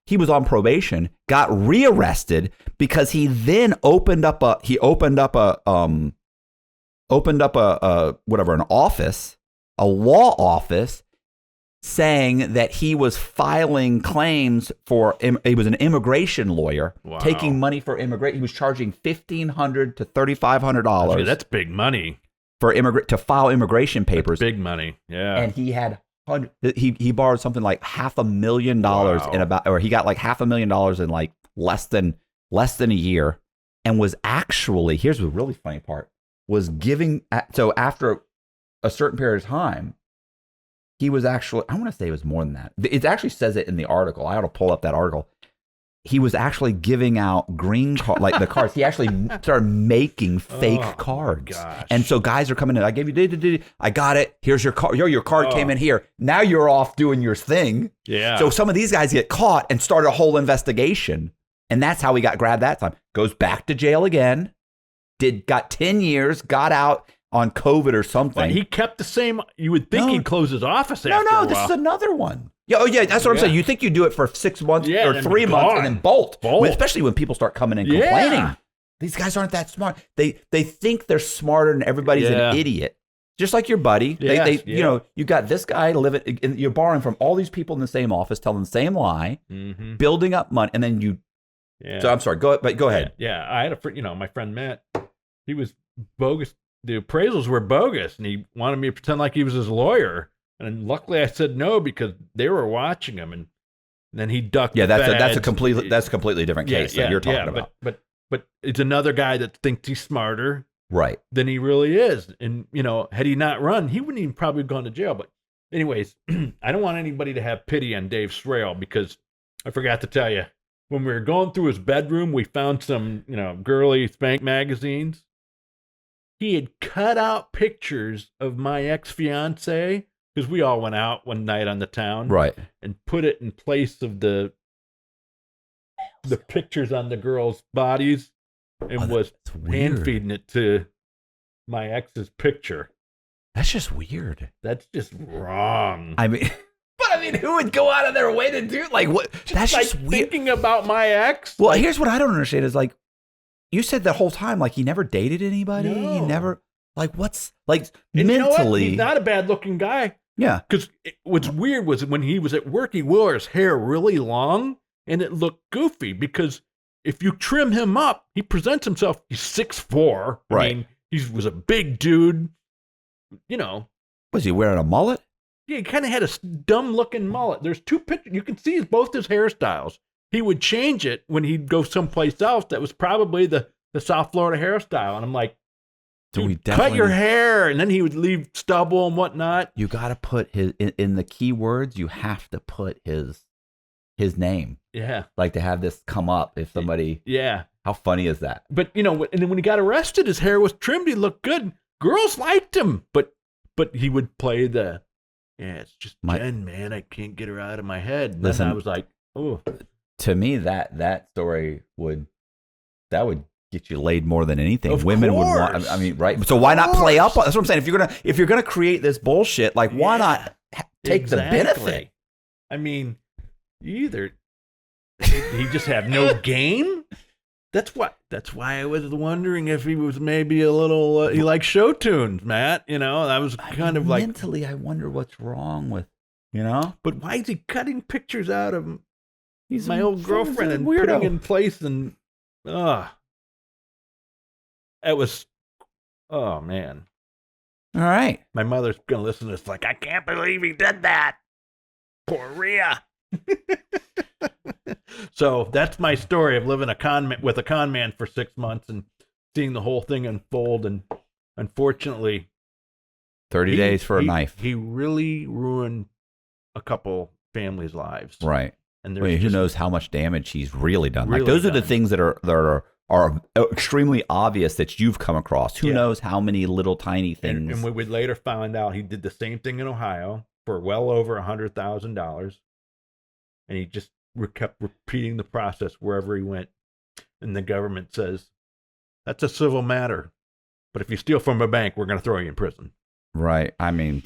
he was on probation, got rearrested because he then opened up an office, a law office, saying that he was filing claims he was an immigration lawyer, taking money for immigration. He was charging $1,500 to $3,500. That's big money to file immigration papers. That's big money, yeah. And he had he borrowed something like $500,000 or he got like $500,000 in like less than a year, and was actually, here's the really funny part, was giving. So after a certain period of time, he was actually, I want to say it was more than that. It actually says it in the article. I ought to pull up that article. He was actually giving out green card, like the cards. He actually started making fake cards. Gosh. And so guys are coming in. I gave you, I got it. Here's your card. Your card came in here. Now you're off doing your thing. Yeah. So some of these guys get caught and start a whole investigation. And that's how he got grabbed that time. Goes back to jail again. Got 10 years, got out. on COVID or something. But he kept the same. You would think he'd close his office after a while. This is another one. Yeah, that's what I'm saying. You think you do it for 6 months or 3 months and then bolt. Especially when people start coming and complaining. Yeah. These guys aren't that smart. They think they're smarter and everybody's an idiot. Just like your buddy. Yes, you know, you got this guy you're borrowing from all these people in the same office, telling the same lie, building up money, and then you. Yeah. So I'm sorry. Go ahead. Yeah, I had a friend. My friend Matt. He was bogus. The appraisals were bogus, and he wanted me to pretend like he was his lawyer. And luckily, I said no because they were watching him, and then he ducked. Yeah, that's a completely different case that you're talking about. But it's another guy that thinks he's smarter, right, than he really is. And had he not run, he wouldn't even probably have gone to jail. But anyways, I don't want anybody to have pity on Dave Srail because I forgot to tell you when we were going through his bedroom, we found some girly spank magazines. He had cut out pictures of my ex-fiance. Because we all went out one night on the town, right, and put it in place of the pictures on the girls' bodies, and was hand feeding it to my ex's picture. That's just weird. That's just wrong. I mean, who would go out of their way to do what? That's just weird. Thinking about my ex. Well, here's what I don't understand is you said the whole time he never dated anybody. No. He never what's and mentally. You know what? He's not a bad looking guy. Yeah. Because what's weird was when he was at work, he wore his hair really long, and it looked goofy because if you trim him up, he presents himself, he's 6'4". Right. I mean, he was a big dude, Was he wearing a mullet? Yeah, he kind of had a dumb-looking mullet. There's two pictures. You can see both his hairstyles. He would change it when he'd go someplace else that was probably the South Florida hairstyle. And I'm like, cut your hair, and then he would leave stubble and whatnot. You got to put his in the keywords. You have to put his name. Yeah, to have this come up if somebody. Yeah, how funny is that? But and then when he got arrested, his hair was trimmed. He looked good. Girls liked him, but he would play the. Yeah, it's just Jen, man. I can't get her out of my head. And then I was like, oh. To me, that story would get you laid more than anything. Of Women course. would want. I mean, right? So why not play up? That's what I'm saying. If you're gonna create this bullshit, why not take the benefit? I mean, he just have no game. That's why I was wondering if he was maybe a little. He likes show tunes, Matt. I was kind of like mentally. I wonder what's wrong with But why is he cutting pictures out of? He's my old girlfriend and putting in place and it was, oh man. All right. My mother's gonna listen to this like, I can't believe he did that. Poor Rhea. So that's my story of living with a con man for 6 months and seeing the whole thing unfold. And unfortunately, 30 days for a knife. He really ruined a couple families' lives. Right. And who knows how much damage he's really done? Those are the things that are extremely obvious that you've come across. Who knows how many little tiny things? And we would later find out he did the same thing in Ohio for well over $100,000, and he just kept repeating the process wherever he went. And the government says that's a civil matter, but if you steal from a bank, we're going to throw you in prison. Right. I mean,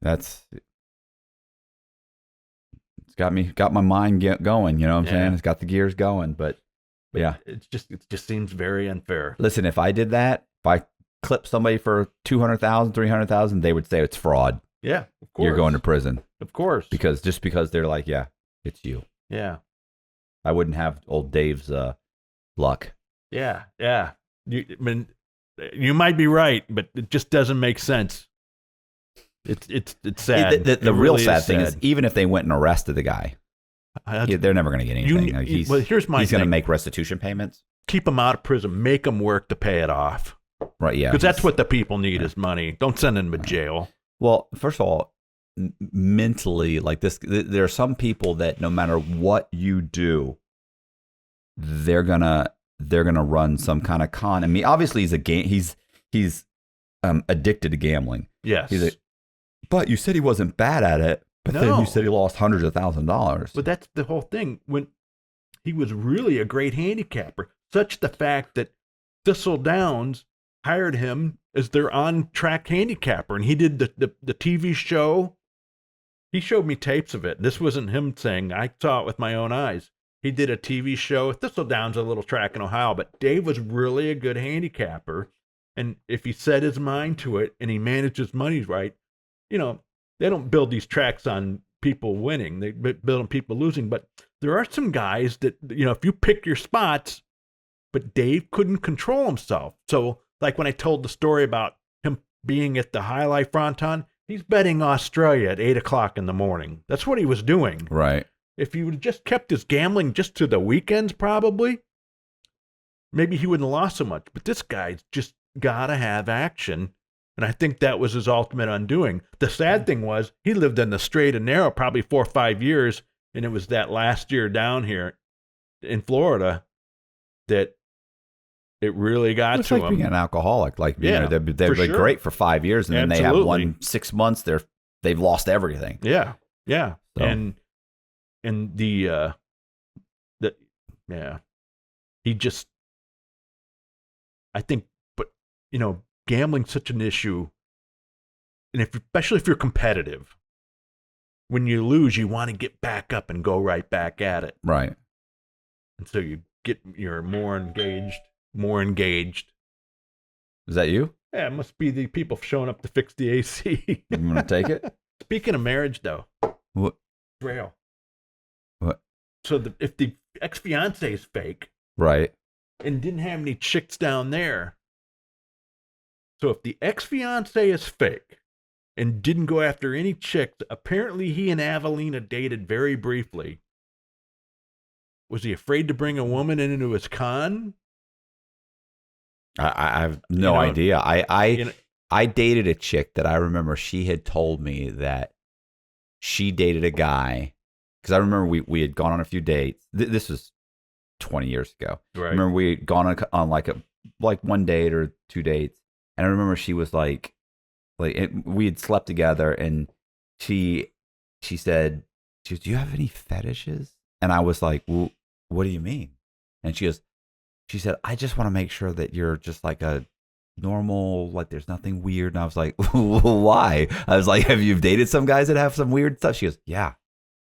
it's got my mind going. You know what I'm saying? It's got the gears going, but yeah, it just seems very unfair. Listen, if I did that, if I clipped somebody for $200,000, $300,000, they would say it's fraud. Yeah, of course. You're going to prison. Of course. Because they're like, yeah, it's you. Yeah. I wouldn't have old Dave's luck. Yeah, yeah. You might be right, but it just doesn't make sense. It's sad. The real sad thing is, even if they went and arrested the guy, they're never going to get anything. He's going to make restitution payments. Keep him out of prison. Make him work to pay it off. Right, yeah. Because that's what the people need is money. Don't send him to jail. Well, first of all, mentally, like this, there are some people that no matter what you do, they're gonna run some kind of con. I mean, obviously he's addicted to gambling. Yes. But you said he wasn't bad at it. But then you said he lost hundreds of $1,000s. But that's the whole thing. When he was really a great handicapper, such the fact that Thistle Downs hired him as their on-track handicapper, and he did the TV show. He showed me tapes of it. This wasn't him saying, I saw it with my own eyes. He did a TV show. Thistledown's a little track in Ohio, but Dave was really a good handicapper. And if he set his mind to it and he managed his money right, they don't build these tracks on people winning. They build on people losing. But there are some guys that, if you pick your spots, but Dave couldn't control himself. So, like when I told the story about him being at the High Life Fronton, he's betting Australia at 8 o'clock in the morning. That's what he was doing. Right. If he would have just kept his gambling just to the weekends, probably, maybe he wouldn't have lost so much. But this guy's just got to have action. And I think that was his ultimate undoing. The sad thing was he lived in the straight and narrow probably 4 or 5 years. And it was that last year down here in Florida that it really got to him. It's like being an alcoholic. They've been sure. great for 5 years, and then they have 6 months. They've lost everything. Yeah. So. And he just, I think, but gambling's such an issue, and especially if you're competitive, when you lose, you want to get back up and go right back at it. Right. And so you're more engaged. Is that you? Yeah, it must be the people showing up to fix the AC. You want to take it? Speaking of marriage, though. What? Srail. What? So if the ex-fiance is fake. Right. And didn't have any chicks down there. So if the ex-fiance is fake and didn't go after any chicks, apparently he and Avelina dated very briefly. Was he afraid to bring a woman into his con? I have no idea. I dated a chick that I remember she had told me that she dated a guy, because I remember we had gone on a few dates. This was 20 years ago. Right. I remember we had gone on like one date or 2 dates, and I remember she was like we had slept together, and she said, "Do you have any fetishes?" And I was like, "Well, what do you mean?" And she said, "I just want to make sure that you're just like a normal, like there's nothing weird." And I was like, "Why?" I was like, "Have you dated some guys that have some weird stuff?" She goes, "Yeah."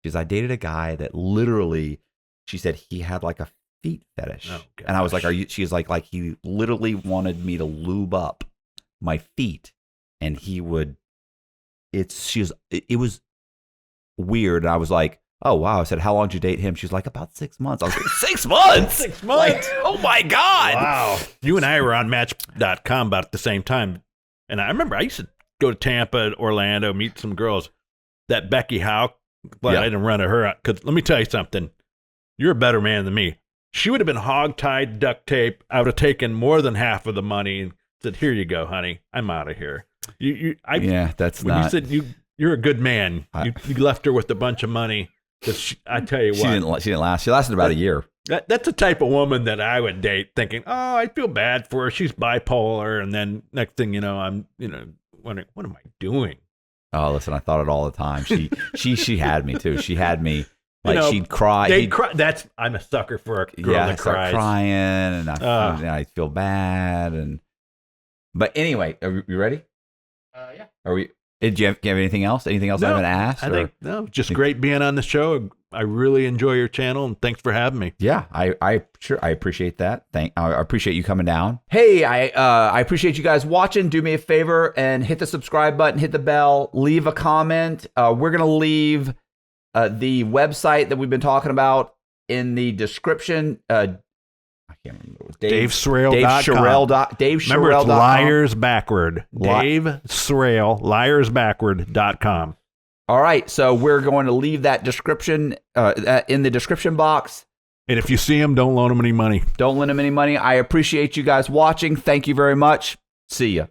She goes, "I dated a guy that literally," she said, "he had like a feet fetish." Oh, and I was like, "Are you?" She's like he literally wanted me to lube up my feet, and he would. It was weird. And I was like, "Oh, wow." I said, "How long did you date him?" She's like, "About 6 months." I was like, 6 months? 6 months? Like, oh, my God. Wow. You and I were on Match.com about at the same time. And I remember I used to go to Tampa, Orlando, meet some girls. That Becky Howe, I didn't run to her out. Because let me tell you something. You're a better man than me. She would have been hog-tied, duct tape. I would have taken more than half of the money and said, "Here you go, honey. I'm out of here." That's when not. You said you're a good man. You left her with a bunch of money. I tell you what, she didn't last. She lasted about a year. That's the type of woman that I would date, thinking, "Oh, I feel bad for her. She's bipolar." And then next thing you know, I'm wondering, what am I doing? Oh, listen, I thought it all the time. She had me too. She had me like she'd cry. I'm a sucker for a girl that cries. Crying, and I feel bad. But anyway, are you ready? Yeah. Are we? Did you have anything else? Anything else I haven't asked? Just great being on the show. I really enjoy your channel, and thanks for having me. Yeah, I appreciate that. I appreciate you coming down. Hey, I appreciate you guys watching. Do me a favor and hit the subscribe button, hit the bell, leave a comment. We're gonna leave the website that we've been talking about in the description. I can't remember. DaveSrail.com. Remember, it's liars backward. DaveSrail, liarsbackward.com. All right, so we're going to leave that description in the description box. And if you see him, don't loan him any money. Don't lend him any money. I appreciate you guys watching. Thank you very much. See ya.